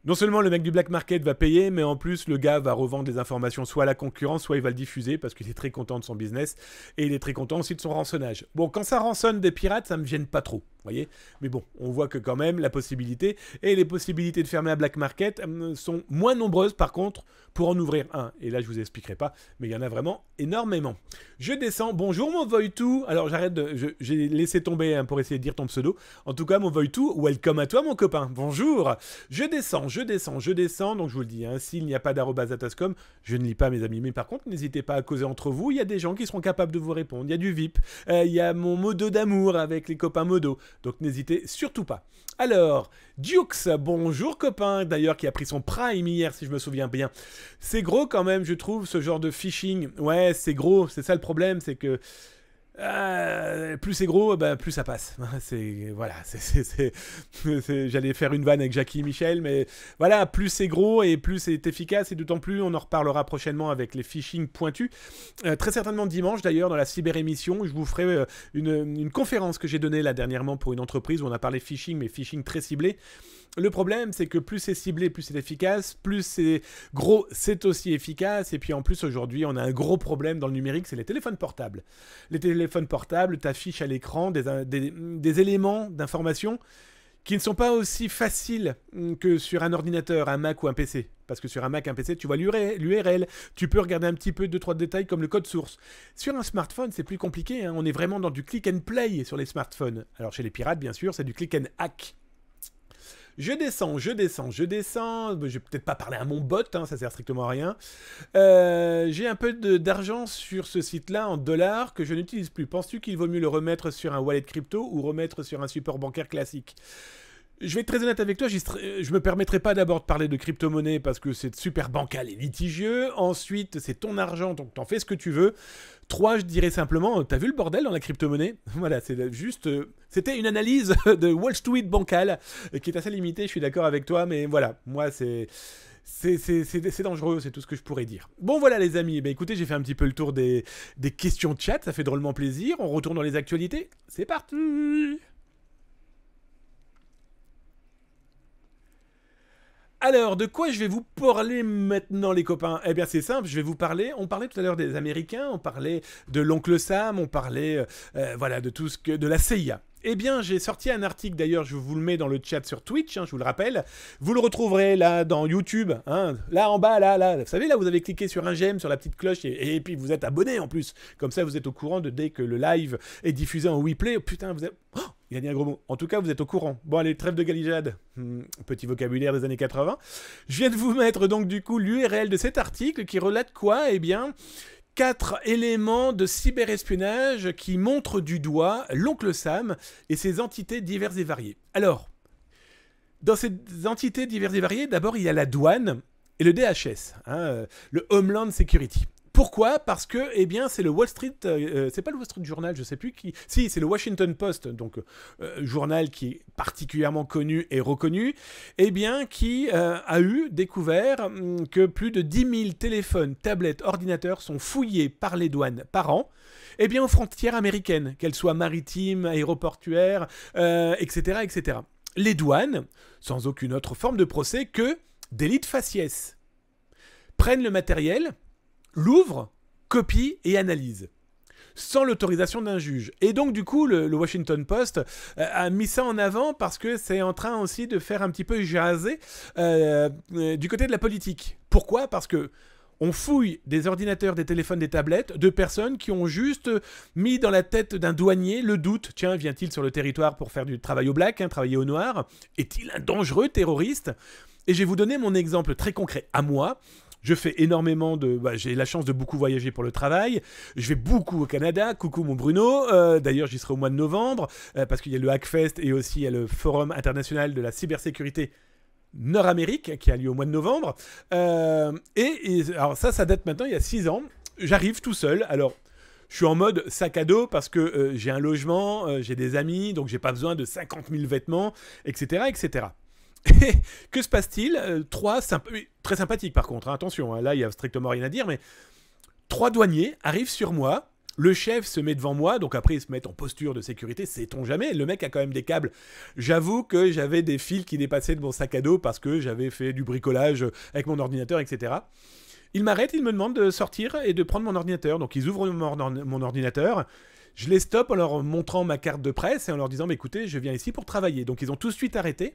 Non seulement le mec du black market va payer, mais en plus le gars va revendre des informations soit à la concurrence, soit il va le diffuser parce qu'il est très content de son business et il est très content aussi de son rançonnage. Bon, quand ça rançonne des pirates, ça me gêne pas trop, voyez. Mais bon, on voit que quand même la possibilité et les possibilités de fermer un black market sont moins nombreuses par contre pour en ouvrir un. Et là, je vous expliquerai pas, mais il y en a vraiment énormément. Je descends. Bonjour mon Voitou. Alors j'arrête de, j'ai laissé tomber pour essayer de dire ton pseudo. En tout cas, mon Voitou, welcome à toi mon copain. Bonjour. Je descends. Donc je vous le dis, hein, s'il n'y a pas @atascom, je ne lis pas mes amis. Mais par contre, n'hésitez pas à causer entre vous. Il y a des gens qui seront capables de vous répondre. Il y a du VIP. Il y a mon modo d'amour avec les copains modo. Donc n'hésitez surtout pas. Alors, Dukes, bonjour copain, d'ailleurs qui a pris son prime hier si je me souviens bien. C'est gros quand même, je trouve, ce genre de phishing. Ouais, c'est gros, c'est ça le problème, c'est que plus c'est gros, bah, plus ça passe. Voilà, j'allais faire une vanne avec Jackie et Michel, mais voilà, plus c'est gros et plus c'est efficace, et d'autant plus, on en reparlera prochainement avec les phishing pointus. Très certainement dimanche, d'ailleurs, dans la cyber-émission, je vous ferai une conférence que j'ai donnée là dernièrement pour une entreprise où on a parlé phishing, mais phishing très ciblé. Le problème, c'est que plus c'est ciblé, plus c'est efficace, plus c'est gros, c'est aussi efficace, et puis en plus, aujourd'hui, on a un gros problème dans le numérique, c'est les téléphones portables. Les téléphones portables t'affichent à l'écran des éléments d'information qui ne sont pas aussi faciles que sur un ordinateur, un Mac ou un PC. Parce que sur un Mac, un PC, tu vois l'URL, tu peux regarder un petit peu 2-3 détails comme le code source. Sur un smartphone, c'est plus compliqué, hein. On est vraiment dans du click and play sur les smartphones. Alors chez les pirates, bien sûr, c'est du click and hack. Je descends. Je vais peut-être pas parler à mon bot, hein, ça sert strictement à rien. J'ai un peu d'argent sur ce site-là en dollars que je n'utilise plus. Penses-tu qu'il vaut mieux le remettre sur un wallet crypto ou remettre sur un support bancaire classique ? Je vais être très honnête avec toi, je me permettrai pas d'abord de parler de crypto-monnaie parce que c'est super bancal et litigieux. Ensuite, c'est ton argent, donc t'en fais ce que tu veux. 3, je dirais simplement, t'as vu le bordel dans la crypto-monnaie ? Voilà, c'est juste... c'était une analyse de Wall Street bancal qui est assez limitée, je suis d'accord avec toi, mais voilà, moi c'est dangereux, c'est tout ce que je pourrais dire. Bon voilà les amis, bah, écoutez, j'ai fait un petit peu le tour des questions de chat, ça fait drôlement plaisir. On retourne dans les actualités, c'est parti. Alors, de quoi je vais vous parler maintenant, les copains ? Eh bien, c'est simple, je vais vous parler... On parlait tout à l'heure des Américains, on parlait de l'oncle Sam, on parlait voilà, de tout ce que... de la CIA. Eh bien, j'ai sorti un article, d'ailleurs, je vous le mets dans le chat sur Twitch, hein, je vous le rappelle. Vous le retrouverez là, dans YouTube, hein, là en bas, là. Vous savez, là, vous avez cliqué sur un j'aime, sur la petite cloche, et puis vous êtes abonné en plus. Comme ça, vous êtes au courant de dès que le live est diffusé en replay. Oh, putain, vous êtes... Oh, il a dit un gros mot. En tout cas, vous êtes au courant. Bon, allez, trêve de galijade. Petit vocabulaire des années 80. Je viens de vous mettre donc du coup l'URL de cet article qui relate quoi ? Eh bien... 4 éléments de cyberespionnage qui montrent du doigt l'oncle Sam et ses entités diverses et variées. Alors, dans ces entités diverses et variées, d'abord il y a la douane et le DHS, hein, le Homeland Security. Pourquoi ? Parce que, eh bien, c'est le Wall Street... c'est pas le Wall Street Journal, je sais plus qui... Si, c'est le Washington Post, donc journal qui est particulièrement connu et reconnu, eh bien, qui a découvert que plus de 10 000 téléphones, tablettes, ordinateurs sont fouillés par les douanes par an, eh bien, aux frontières américaines, qu'elles soient maritimes, aéroportuaires, etc., etc. Les douanes, sans aucune autre forme de procès que délit de faciès, prennent le matériel... l'ouvre, copie et analyse, sans l'autorisation d'un juge. Et donc, du coup, le Washington Post a mis ça en avant parce que c'est en train aussi de faire un petit peu jaser du côté de la politique. Pourquoi ? Parce que on fouille des ordinateurs, des téléphones, des tablettes de personnes qui ont juste mis dans la tête d'un douanier le doute. Tiens, vient-il sur le territoire pour faire du travail au black, hein, travailler au noir ? Est-il un dangereux terroriste ? Et je vais vous donner mon exemple très concret à moi. Je fais énormément de... j'ai la chance de beaucoup voyager pour le travail. Je vais beaucoup au Canada. Coucou mon Bruno. D'ailleurs, j'y serai au mois de novembre parce qu'il y a le Hackfest et aussi il y a le Forum international de la cybersécurité Nord-Amérique qui a lieu au mois de novembre. Alors ça date maintenant, il y a 6 ans. J'arrive tout seul. Alors, je suis en mode sac à dos parce que j'ai un logement, j'ai des amis, donc j'ai pas besoin de 50 000 vêtements, etc., etc. Et que se passe-t-il? Très sympathiques par contre, hein, attention, hein, là il y a strictement rien à dire, mais 3 douaniers arrivent sur moi, le chef se met devant moi, donc après ils se mettent en posture de sécurité, sait-on jamais, le mec a quand même des câbles. J'avoue que j'avais des fils qui dépassaient de mon sac à dos parce que j'avais fait du bricolage avec mon ordinateur, etc. Ils m'arrêtent, ils me demandent de sortir et de prendre mon ordinateur, donc ils ouvrent mon ordinateur. Je les stoppe en leur montrant ma carte de presse et en leur disant « écoutez, je viens ici pour travailler ». Donc ils ont tout de suite arrêté.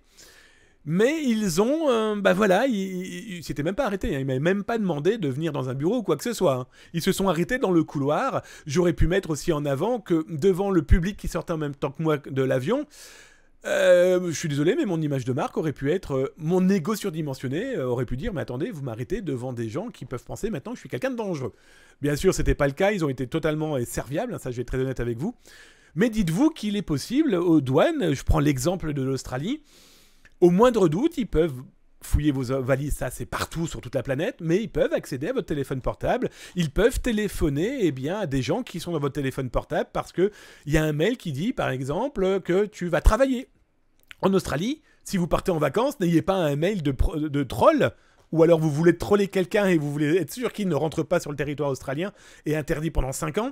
Mais ils ont, ils s'étaient même pas arrêtés, hein. Ils m'avaient même pas demandé de venir dans un bureau ou quoi que ce soit, hein. Ils se sont arrêtés dans le couloir. J'aurais pu mettre aussi en avant que devant le public qui sortait en même temps que moi de l'avion, je suis désolé, mais mon image de marque aurait pu être, mon ego surdimensionné aurait pu dire, mais attendez, vous m'arrêtez devant des gens qui peuvent penser maintenant que je suis quelqu'un de dangereux. Bien sûr, c'était pas le cas, ils ont été totalement serviables, hein, ça je vais être très honnête avec vous. Mais dites-vous qu'il est possible aux douanes, je prends l'exemple de l'Australie, au moindre doute, ils peuvent fouiller vos valises, ça c'est partout sur toute la planète, mais ils peuvent accéder à votre téléphone portable, ils peuvent téléphoner à des gens qui sont dans votre téléphone portable parce qu'il y a un mail qui dit par exemple que tu vas travailler. En Australie, si vous partez en vacances, n'ayez pas un mail de troll, ou alors vous voulez troller quelqu'un et vous voulez être sûr qu'il ne rentre pas sur le territoire australien et interdit pendant 5 ans.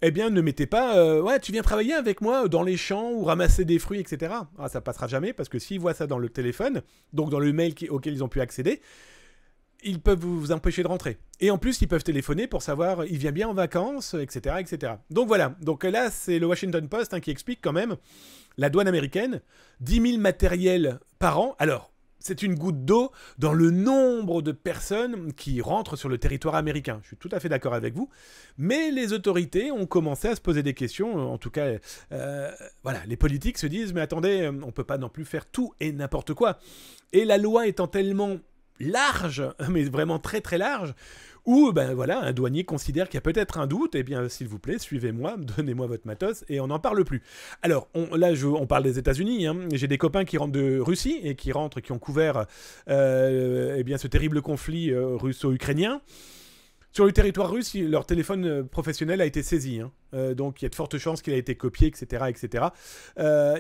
Eh bien, ne mettez pas ouais, tu viens travailler avec moi dans les champs ou ramasser des fruits, etc. Ah, ça passera jamais parce que s'ils voient ça dans le téléphone, donc dans le mail auquel ils ont pu accéder, ils peuvent vous empêcher de rentrer. Et en plus, ils peuvent téléphoner pour savoir il vient bien en vacances, etc., etc. Donc voilà. Donc là, c'est le Washington Post qui explique quand même la douane américaine, 10 000 matériels par an. Alors, c'est une goutte d'eau dans le nombre de personnes qui rentrent sur le territoire américain. Je suis tout à fait d'accord avec vous. Mais les autorités ont commencé à se poser des questions. En tout cas, voilà, les politiques se disent « Mais attendez, on ne peut pas non plus faire tout et n'importe quoi. » Et la loi étant tellement large, mais vraiment très très large, où voilà, un douanier considère qu'il y a peut-être un doute, eh bien s'il vous plaît, suivez-moi, donnez-moi votre matos et on n'en parle plus. Alors, on parle des États-Unis, hein. J'ai des copains qui rentrent de Russie et qui ont couvert eh bien, ce terrible conflit russo-ukrainien. Sur le territoire russe, leur téléphone professionnel a été saisi, hein. Donc il y a de fortes chances qu'il a été copié, etc., etc.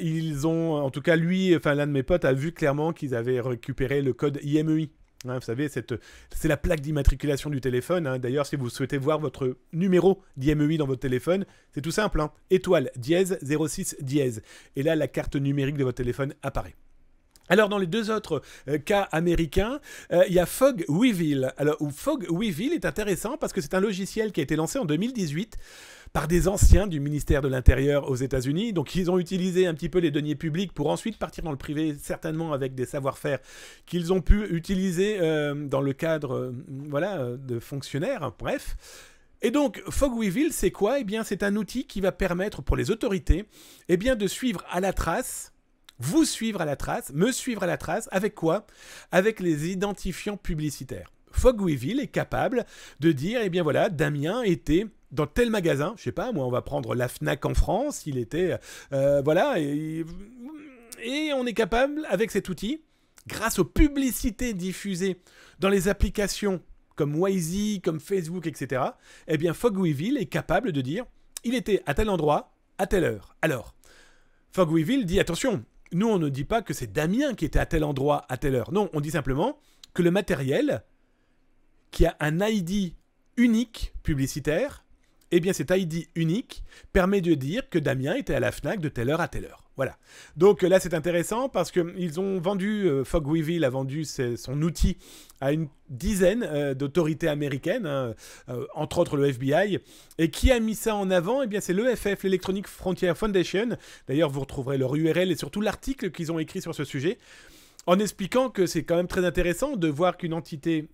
Ils ont, en tout cas l'un de mes potes a vu clairement qu'ils avaient récupéré le code IMEI. Hein, vous savez, c'est la plaque d'immatriculation du téléphone, hein. D'ailleurs, si vous souhaitez voir votre numéro d'IMEI dans votre téléphone, c'est tout simple, hein. Étoile, dièse, 06, dièse. Et là, la carte numérique de votre téléphone apparaît. Alors, dans les 2 autres cas américains, il y a Fogweevil. Alors, Fogweevil est intéressant parce que c'est un logiciel qui a été lancé en 2018 par des anciens du ministère de l'Intérieur aux États-Unis. Donc, ils ont utilisé un petit peu les deniers publics pour ensuite partir dans le privé, certainement avec des savoir-faire qu'ils ont pu utiliser dans le cadre de fonctionnaires. Bref. Et donc, Fogweevil, c'est quoi? Eh bien, c'est un outil qui va permettre pour les autorités de suivre à la trace... Vous suivre à la trace, me suivre à la trace, avec quoi? Avec les identifiants publicitaires. Fogweevil est capable de dire, eh bien voilà, Damien était dans tel magasin, je sais pas, moi on va prendre la Fnac en France, il était, voilà, et on est capable, avec cet outil, grâce aux publicités diffusées dans les applications comme Wisely, comme Facebook, etc., eh bien Fogweevil est capable de dire, il était à tel endroit, à telle heure. Alors, Fogweevil dit, attention, nous, on ne dit pas que c'est Damien qui était à tel endroit, à telle heure. Non, on dit simplement que le matériel, qui a un ID unique publicitaire, eh bien cet ID unique permet de dire que Damien était à la Fnac de telle heure à telle heure. Voilà. Donc là, c'est intéressant parce qu'ils ont vendu, Fogweevil a vendu son outil à une dizaine d'autorités américaines, hein, entre autres le FBI. Et qui a mis ça en avant? Eh bien, c'est l'EFF, l'Electronic Frontier Foundation. D'ailleurs, vous retrouverez leur URL et surtout l'article qu'ils ont écrit sur ce sujet, en expliquant que c'est quand même très intéressant de voir qu'une entité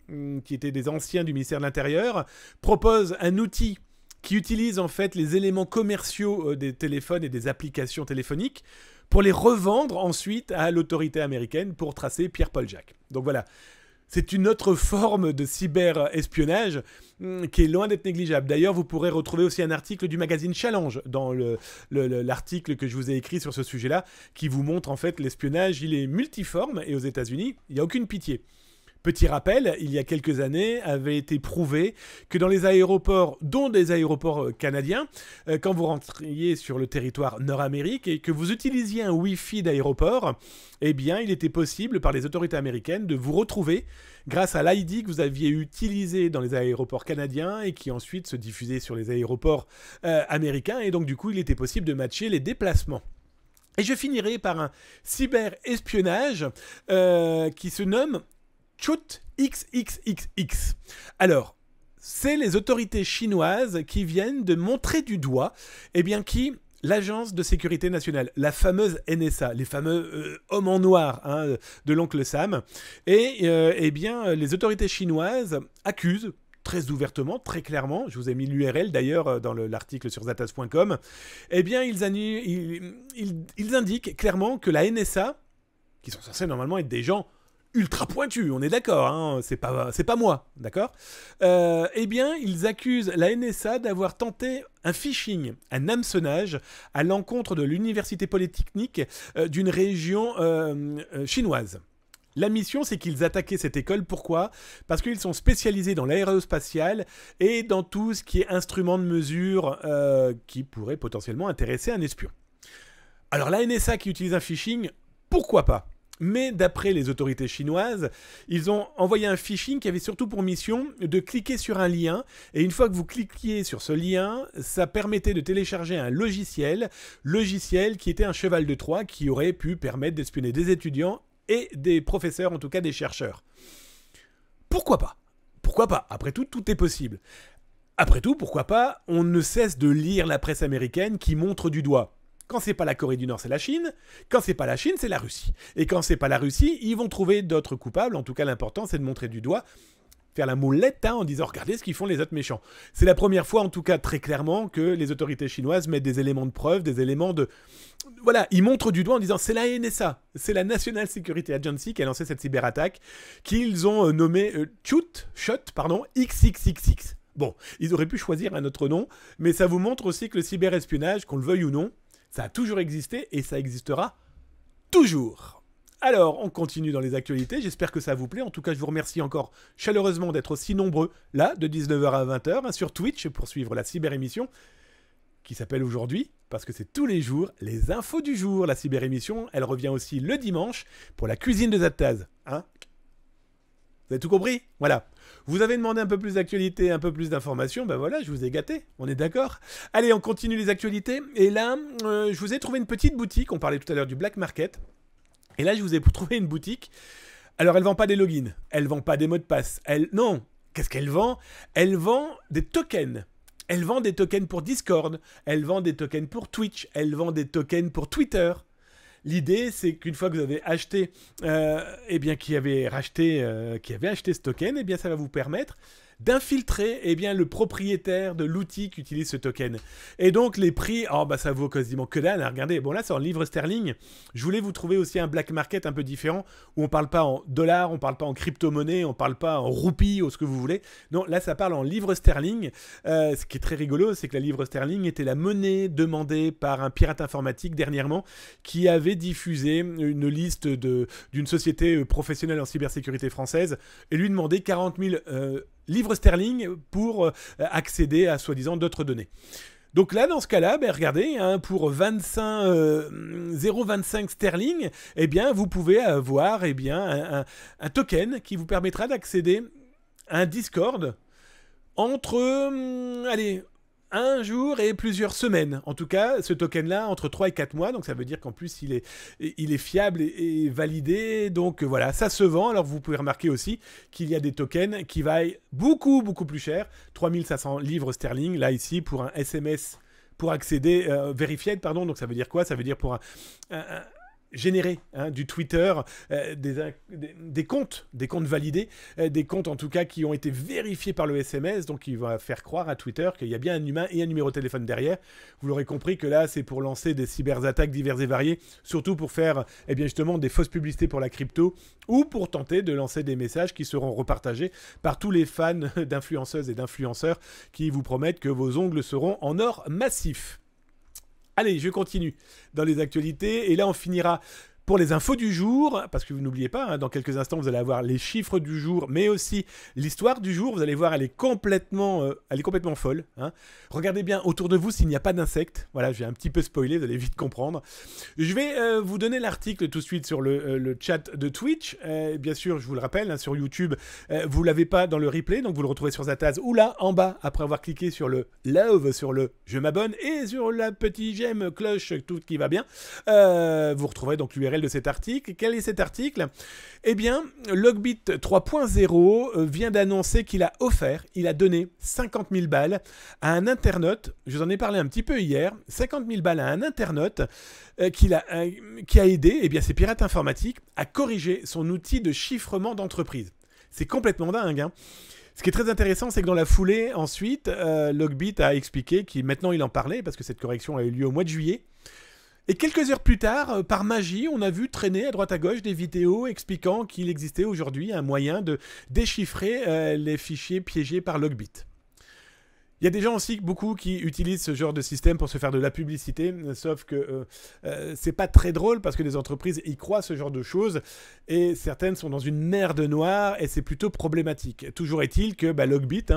qui était des anciens du ministère de l'Intérieur propose un outil qui utilise en fait les éléments commerciaux des téléphones et des applications téléphoniques pour les revendre ensuite à l'autorité américaine pour tracer Pierre-Paul Jacques. Donc voilà, c'est une autre forme de cyberespionnage qui est loin d'être négligeable. D'ailleurs, vous pourrez retrouver aussi un article du magazine Challenge dans l'article que je vous ai écrit sur ce sujet-là, qui vous montre en fait l'espionnage, il est multiforme, et aux États-Unis, il n'y a aucune pitié. Petit rappel, il y a quelques années, avait été prouvé que dans les aéroports, dont des aéroports canadiens, quand vous rentriez sur le territoire Nord-Amérique et que vous utilisiez un Wi-Fi d'aéroport, eh bien, il était possible par les autorités américaines de vous retrouver grâce à l'ID que vous aviez utilisé dans les aéroports canadiens et qui ensuite se diffusait sur les aéroports américains. Et donc, du coup, il était possible de matcher les déplacements. Et je finirai par un cyberespionnage qui se nomme Chut XXXX. Alors, c'est les autorités chinoises qui viennent de montrer du doigt, eh bien, l'agence de sécurité nationale, la fameuse NSA, les fameux hommes en noir de l'oncle Sam, et eh bien, les autorités chinoises accusent très ouvertement, très clairement, je vous ai mis l'URL d'ailleurs dans l'article sur zatas.com, eh bien, ils indiquent clairement que la NSA, qui sont censés normalement être des gens ultra pointu, on est d'accord, hein, c'est pas moi, d'accord. Eh bien, ils accusent la NSA d'avoir tenté un phishing, un hameçonnage à l'encontre de l'université polytechnique d'une région chinoise. La mission, c'est qu'ils attaquaient cette école. Pourquoi ? Parce qu'ils sont spécialisés dans l'aérospatiale et dans tout ce qui est instrument de mesure qui pourrait potentiellement intéresser un espion. Alors, la NSA qui utilise un phishing, pourquoi pas ? Mais d'après les autorités chinoises, ils ont envoyé un phishing qui avait surtout pour mission de cliquer sur un lien. Et une fois que vous cliquiez sur ce lien, ça permettait de télécharger un logiciel qui était un cheval de Troie qui aurait pu permettre d'espionner des étudiants et des professeurs, en tout cas des chercheurs. Pourquoi pas ? Pourquoi pas ? Après tout, tout est possible. Après tout, pourquoi pas ? On ne cesse de lire la presse américaine qui montre du doigt. Quand c'est pas la Corée du Nord, c'est la Chine. Quand c'est pas la Chine, c'est la Russie. Et quand c'est pas la Russie, ils vont trouver d'autres coupables. En tout cas, l'important, c'est de montrer du doigt, faire la moulette en disant « Regardez ce qu'ils font les autres méchants ». C'est la première fois, en tout cas très clairement, que les autorités chinoises mettent des éléments de preuve, des éléments de... Voilà, ils montrent du doigt en disant « C'est la NSA, c'est la National Security Agency qui a lancé cette cyberattaque, qu'ils ont nommée Chut XXXX ». Bon, ils auraient pu choisir un autre nom, mais ça vous montre aussi que le cyberespionnage, qu'on le veuille ou non, ça a toujours existé et ça existera toujours. Alors, on continue dans les actualités. J'espère que ça vous plaît. En tout cas, je vous remercie encore chaleureusement d'être aussi nombreux, là, de 19h à 20h, sur Twitch, pour suivre la cyber-émission, qui s'appelle aujourd'hui, parce que c'est tous les jours, les infos du jour. La cyber-émission, elle revient aussi le dimanche pour la cuisine de Zataz. Hein ? Vous avez tout compris ? Voilà. Vous avez demandé un peu plus d'actualité, un peu plus d'informations, ben voilà, je vous ai gâté, on est d'accord ? Allez, on continue les actualités, et là, je vous ai trouvé une petite boutique, on parlait tout à l'heure du Black Market, et là, je vous ai trouvé une boutique, alors elle vend pas des logins, elle vend pas des mots de passe, non, qu'est-ce qu'elle vend ? Elle vend des tokens. Elle vend des tokens pour Discord, elle vend des tokens pour Twitch, elle vend des tokens pour Twitter. L'idée, c'est qu'une fois que vous avez acheté, eh bien, qui avait acheté ce token, eh bien, ça va vous permettre d'infiltrer eh bien, le propriétaire de l'outil qui utilise ce token. Et donc, les prix, ça vaut quasiment que dalle. Hein. Regardez, bon là, c'est en livres sterling. Je voulais vous trouver aussi un black market un peu différent, où on ne parle pas en dollars, on ne parle pas en crypto-monnaie, on ne parle pas en roupies ou ce que vous voulez. Non, là, ça parle en livres sterling. Ce qui est très rigolo, c'est que la livre sterling était la monnaie demandée par un pirate informatique dernièrement, qui avait diffusé une liste d'une société professionnelle en cybersécurité française, et lui demandait 40 000 livres sterling pour accéder à soi-disant d'autres données. Donc là, dans ce cas-là, regardez, hein, pour 0,25 sterling, eh bien, vous pouvez avoir eh bien, un token qui vous permettra d'accéder à un Discord entre, un jour et plusieurs semaines. En tout cas, ce token-là, entre 3 et 4 mois. Donc, ça veut dire qu'en plus, il est fiable et validé. Donc, voilà, ça se vend. Alors, vous pouvez remarquer aussi qu'il y a des tokens qui valent beaucoup, beaucoup plus cher. 3500 livres sterling, là, ici, pour un SMS, pour accéder, verified, pardon. Donc, ça veut dire quoi ? Ça veut dire pour générer du Twitter, des comptes validés, des comptes en tout cas qui ont été vérifiés par le SMS, donc il va faire croire à Twitter qu'il y a bien un humain et un numéro de téléphone derrière. Vous l'aurez compris que là, c'est pour lancer des cyberattaques diverses et variées, surtout pour faire justement des fausses publicités pour la crypto, ou pour tenter de lancer des messages qui seront repartagés par tous les fans d'influenceuses et d'influenceurs qui vous promettent que vos ongles seront en or massif. Allez, je continue dans les actualités, et là on finira pour les infos du jour, parce que vous n'oubliez pas, dans quelques instants vous allez avoir les chiffres du jour, mais aussi l'histoire du jour. Vous allez voir, elle est complètement folle. Regardez bien autour de vous s'il n'y a pas d'insectes. Voilà, je vais un petit peu spoiler, vous allez vite comprendre. Je vais vous donner l'article tout de suite sur le chat de Twitch. Bien sûr, je vous le rappelle, sur YouTube, vous ne l'avez pas dans le replay, donc vous le retrouvez sur Zataz ou là, en bas, après avoir cliqué sur le love, sur le je m'abonne et sur la petite j'aime, cloche, tout qui va bien. Vous retrouverez donc l'URL de cet article. Quel est cet article? Eh bien, Logbit 3.0 vient d'annoncer qu'il a donné 50 000 balles à un internaute, je vous en ai parlé un petit peu hier, 50 000 balles à un internaute qui a aidé ces pirates informatiques à corriger son outil de chiffrement d'entreprise. C'est complètement dingue, Ce qui est très intéressant, c'est que dans la foulée, ensuite, Logbit a expliqué maintenant il en parlait, parce que cette correction a eu lieu au mois de juillet. Et quelques heures plus tard, par magie, on a vu traîner à droite à gauche des vidéos expliquant qu'il existait aujourd'hui un moyen de déchiffrer les fichiers piégés par Logbit. Il y a des gens aussi, beaucoup, qui utilisent ce genre de système pour se faire de la publicité, sauf que c'est pas très drôle parce que les entreprises y croient ce genre de choses et certaines sont dans une merde noire et c'est plutôt problématique. Toujours est-il que Logbit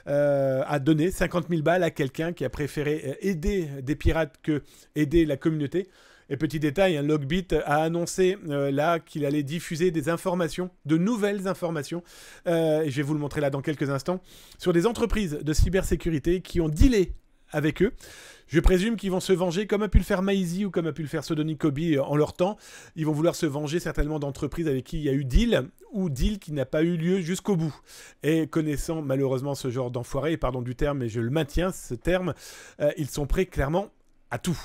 a donné 50 000 balles à quelqu'un qui a préféré aider des pirates que aider la communauté. Et petit détail, Logbit a annoncé là qu'il allait diffuser des informations, de nouvelles informations, et je vais vous le montrer là dans quelques instants, sur des entreprises de cybersécurité qui ont dealé avec eux. Je présume qu'ils vont se venger comme a pu le faire Maisy ou comme a pu le faire Sodony Kobe en leur temps. Ils vont vouloir se venger certainement d'entreprises avec qui il y a eu deal ou deal qui n'a pas eu lieu jusqu'au bout. Et connaissant malheureusement ce genre d'enfoirés, pardon du terme, mais je le maintiens, ce terme, ils sont prêts clairement à tout.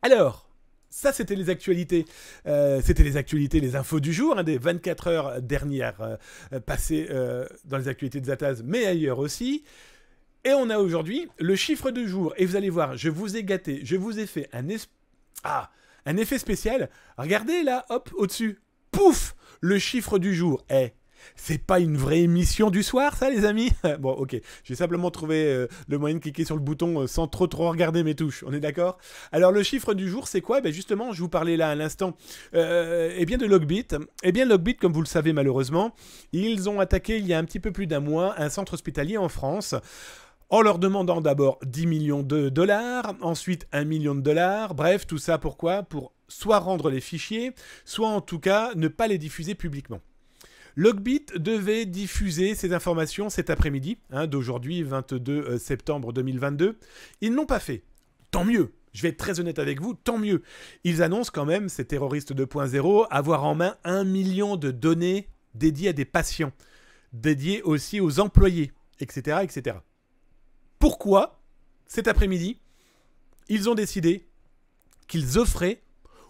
Alors, ça, c'était les actualités. Les infos du jour, des 24 heures dernières passées dans les actualités de Zataz, mais ailleurs aussi. Et on a aujourd'hui le chiffre du jour. Et vous allez voir, je vous ai gâté, je vous ai fait un effet spécial. Regardez là, hop, au-dessus. Pouf, le chiffre du jour. C'est pas une vraie émission du soir, ça, les amis? Bon, ok. J'ai simplement trouvé le moyen de cliquer sur le bouton sans trop regarder mes touches. On est d'accord? Alors, le chiffre du jour, c'est quoi? Justement, je vous parlais là à l'instant de Logbit. Logbit, comme vous le savez malheureusement, ils ont attaqué il y a un petit peu plus d'un mois un centre hospitalier en France en leur demandant d'abord 10 millions de dollars, ensuite 1 million de dollars. Bref, tout ça pourquoi? Pour soit rendre les fichiers, soit en tout cas ne pas les diffuser publiquement. Logbit devait diffuser ces informations cet après-midi, d'aujourd'hui, 22 septembre 2022. Ils ne l'ont pas fait. Tant mieux. Je vais être très honnête avec vous, tant mieux. Ils annoncent quand même, ces terroristes 2.0, avoir en main 1 million de données dédiées à des patients, dédiées aussi aux employés, etc., etc. Pourquoi, cet après-midi, ils ont décidé qu'ils offraient,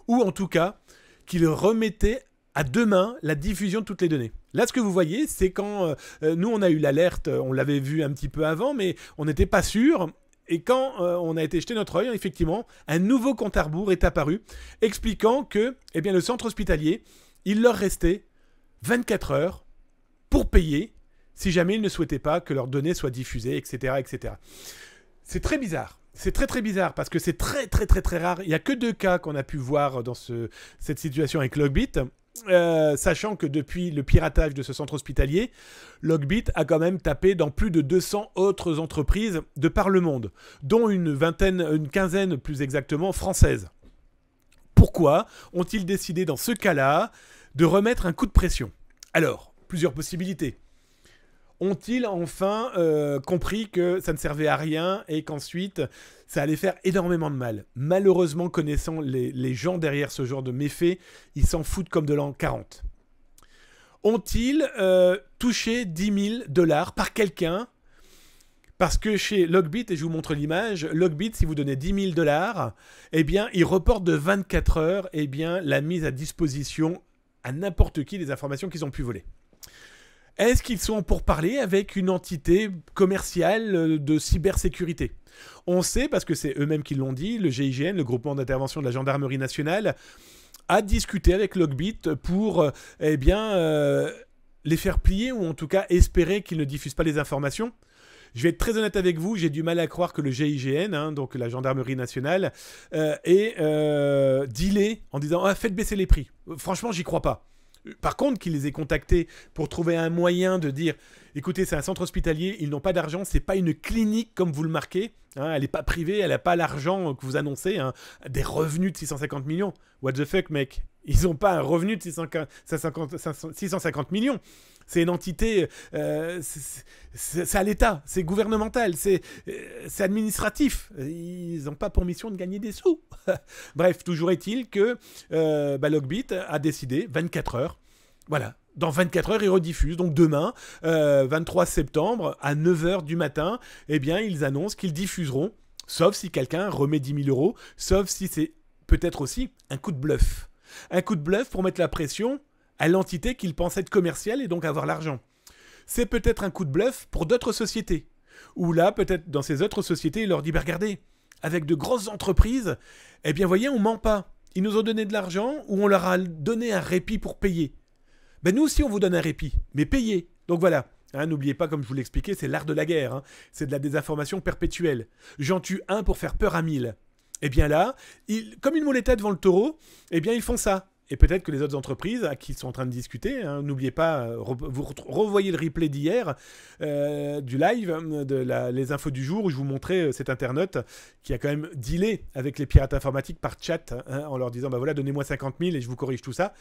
ou en tout cas, qu'ils remettaient à demain la diffusion de toutes les données. Là, ce que vous voyez, c'est quand nous, on a eu l'alerte, on l'avait vu un petit peu avant, mais on n'était pas sûr. Et quand on a été jeter notre œil, effectivement, un nouveau compte à rebours est apparu, expliquant que le centre hospitalier, il leur restait 24 heures pour payer si jamais ils ne souhaitaient pas que leurs données soient diffusées, etc., etc. C'est très bizarre. C'est très très bizarre parce que c'est très très très très rare. Il n'y a que 2 cas qu'on a pu voir dans cette situation avec Logbit. Sachant que depuis le piratage de ce centre hospitalier, Logbit a quand même tapé dans plus de 200 autres entreprises de par le monde, dont une quinzaine plus exactement françaises. Pourquoi ont-ils décidé dans ce cas-là de remettre un coup de pression? Alors, plusieurs possibilités. Ont-ils enfin compris que ça ne servait à rien et qu'ensuite ça allait faire énormément de mal? Malheureusement, connaissant les gens derrière ce genre de méfaits, ils s'en foutent comme de l'an 40. Ont-ils touché 10 000 dollars par quelqu'un Parce que chez Logbit, et je vous montre l'image, Logbit, si vous donnez 10 000 $, eh bien, il reporte de 24 heures eh bien, la mise à disposition à n'importe qui des informations qu'ils ont pu voler. Est-ce qu'ils sont pour parler avec une entité commerciale de cybersécurité? On sait, parce que c'est eux-mêmes qui l'ont dit, le GIGN, le groupement d'intervention de la gendarmerie nationale, a discuté avec Logbit pour eh bien, les faire plier, ou en tout cas espérer qu'ils ne diffusent pas les informations. Je vais être très honnête avec vous, j'ai du mal à croire que le GIGN, donc la gendarmerie nationale, ait dealé en disant « faites baisser les prix ». Franchement, j'y crois pas. Par contre, qu'ils les aient contactés pour trouver un moyen de dire « écoutez, c'est un centre hospitalier, ils n'ont pas d'argent, c'est pas une clinique comme vous le marquez, hein, elle n'est pas privée, elle n'a pas l'argent que vous annoncez, hein, des revenus de 650 millions. What the fuck, mec? Ils n'ont pas un revenu de 650 millions. C'est une entité, c'est à l'État, c'est gouvernemental, c'est administratif. Ils n'ont pas pour mission de gagner des sous. Bref, toujours est-il que Logbit a décidé, 24 heures, voilà, dans 24 heures, ils rediffusent. Donc demain, 23 septembre, à 9 h du matin, eh bien, ils annoncent qu'ils diffuseront, sauf si quelqu'un remet 10 000 €, sauf si c'est peut-être aussi un coup de bluff. Un coup de bluff pour mettre la pression à l'entité qu'ils pensent être commerciale et donc avoir l'argent. C'est peut-être un coup de bluff pour d'autres sociétés. Ou là, peut-être dans ces autres sociétés, il leur dit, regardez, avec de grosses entreprises, eh bien, voyez, on ment pas. Ils nous ont donné de l'argent ou on leur a donné un répit pour payer. Ben nous aussi, on vous donne un répit, mais payez. Donc voilà. Hein, n'oubliez pas, comme je vous l'expliquais, c'est l'art de la guerre. Hein. C'est de la désinformation perpétuelle. J'en tue un pour faire peur à 1000. Eh bien là, comme une mouletta devant le taureau, eh bien, ils font ça. Et peut-être que les autres entreprises à qui sont en train de discuter, hein, n'oubliez pas, vous revoyez le replay d'hier, du live, les infos du jour, où je vous montrais cet internaute qui a quand même dealé avec les pirates informatiques par chat, hein, en leur disant, bah voilà, donnez-moi 50 000 et je vous corrige tout ça.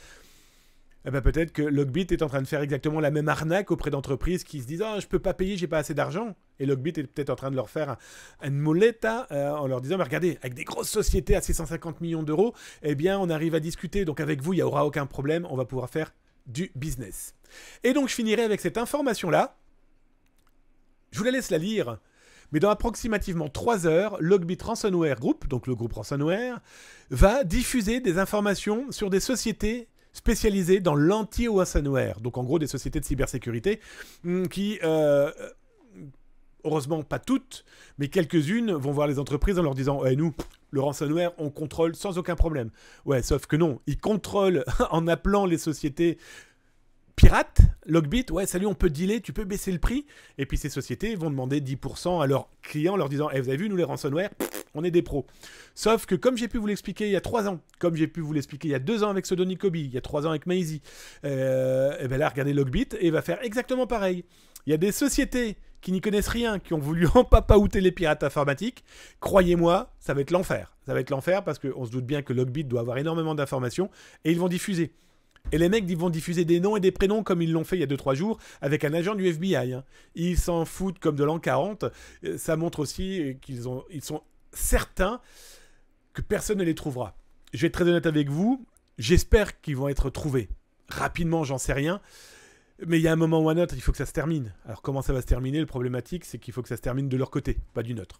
Eh ben peut-être que Logbit est en train de faire exactement la même arnaque auprès d'entreprises qui se disent « Ah, je peux pas payer, j'ai pas assez d'argent ». Et Logbit est peut-être en train de leur faire une moletta en leur disant « Mais regardez, avec des grosses sociétés à 650 millions d'euros, eh bien, on arrive à discuter. Donc avec vous, il n'y aura aucun problème, on va pouvoir faire du business ». Et donc, je finirai avec cette information-là. Je vous la laisse la lire. Mais dans approximativement 3 heures, Logbit Ransomware Group, donc le groupe Ransomware, va diffuser des informations sur des sociétés spécialisées dans l'anti-ransomware, donc en gros des sociétés de cybersécurité qui, heureusement pas toutes, mais quelques-unes vont voir les entreprises en leur disant nous, le ransomware, on contrôle sans aucun problème. Ouais, sauf que non, ils contrôlent en appelant les sociétés pirates, Logbit, ouais, salut, on peut dealer, tu peux baisser le prix. Et puis ces sociétés vont demander 10% à leurs clients en leur disant vous avez vu, nous les ransomware, on est des pros. Sauf que comme j'ai pu vous l'expliquer il y a 3 ans, comme j'ai pu vous l'expliquer il y a 2 ans avec Sodoni Kobe, il y a 3 ans avec Maizy, et bien là, regardez Logbit et va faire exactement pareil. Il y a des sociétés qui n'y connaissent rien, qui ont voulu en papaouter les pirates informatiques. Croyez-moi, ça va être l'enfer. Ça va être l'enfer parce qu'on se doute bien que Logbit doit avoir énormément d'informations et ils vont diffuser. Et les mecs vont diffuser des noms et des prénoms comme ils l'ont fait il y a 2-3 jours avec un agent du FBI. Hein. Ils s'en foutent comme de l'an 40. Ça montre aussi qu'ils sont certains que personne ne les trouvera. Je vais être très honnête avec vous. J'espère qu'ils vont être trouvés. Rapidement, j'en sais rien. Mais il y a un moment ou un autre, il faut que ça se termine. Alors comment ça va se terminer? Le problématique, c'est qu'il faut que ça se termine de leur côté, pas du nôtre.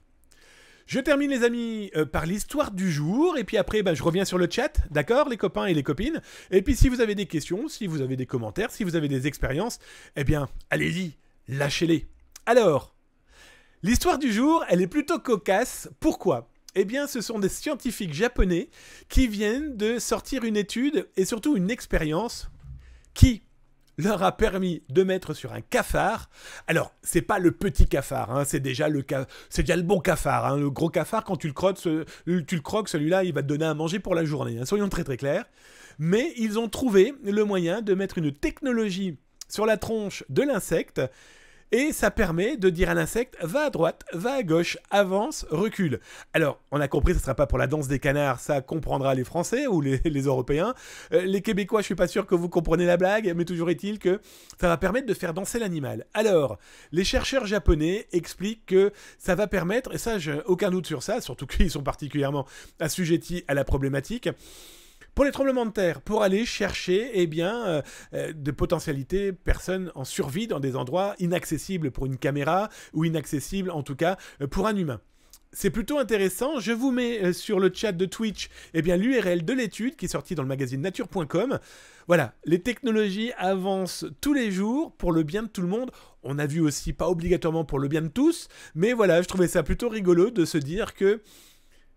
Je termine les amis par l'histoire du jour et puis après je reviens sur le chat, d'accord les copains et les copines. Et puis si vous avez des questions, si vous avez des commentaires, si vous avez des expériences, eh bien allez-y, lâchez-les. Alors, l'histoire du jour, elle est plutôt cocasse. Pourquoi? Eh bien ce sont des scientifiques japonais qui viennent de sortir une étude et surtout une expérience qui leur a permis de mettre sur un cafard. Alors, c'est pas le petit cafard, hein, c'est déjà le bon cafard. Hein, le gros cafard, quand tu le croques, celui-là, il va te donner à manger pour la journée. Hein, soyons très très clairs. Mais ils ont trouvé le moyen de mettre une technologie sur la tronche de l'insecte. Et ça permet de dire à l'insecte, va à droite, va à gauche, avance, recule. Alors, on a compris, ce ne sera pas pour la danse des canards, ça comprendra les Français ou les Européens. Les Québécois, je ne suis pas sûr que vous comprenez la blague, mais toujours est-il que ça va permettre de faire danser l'animal. Alors, les chercheurs japonais expliquent que ça va permettre, et ça, j'ai aucun doute sur ça, surtout qu'ils sont particulièrement assujettis à la problématique, Pour les tremblements de terre, pour aller chercher de potentialités personnes en survie dans des endroits inaccessibles pour une caméra ou inaccessibles en tout cas pour un humain. C'est plutôt intéressant. Je vous mets sur le chat de Twitch l'URL de l'étude qui est sortie dans le magazine nature.com. Voilà, les technologies avancent tous les jours pour le bien de tout le monde. On a vu aussi, pas obligatoirement pour le bien de tous, mais voilà, je trouvais ça plutôt rigolo de se dire que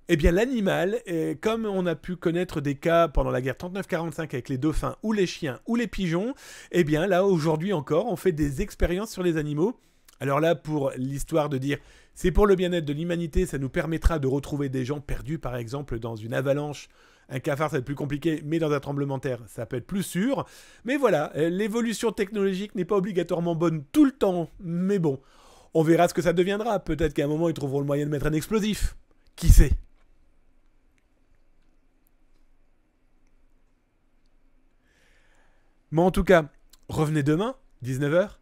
l'animal, comme on a pu connaître des cas pendant la guerre 39-45 avec les dauphins ou les chiens ou les pigeons, là, aujourd'hui encore, on fait des expériences sur les animaux. Alors là, pour l'histoire de dire, c'est pour le bien-être de l'humanité, ça nous permettra de retrouver des gens perdus, par exemple, dans une avalanche. Un cafard, ça va être plus compliqué, mais dans un tremblement de terre, ça peut être plus sûr. Mais voilà, l'évolution technologique n'est pas obligatoirement bonne tout le temps, mais bon, on verra ce que ça deviendra. Peut-être qu'à un moment, ils trouveront le moyen de mettre un explosif. Qui sait ? Mais en tout cas, revenez demain, 19h.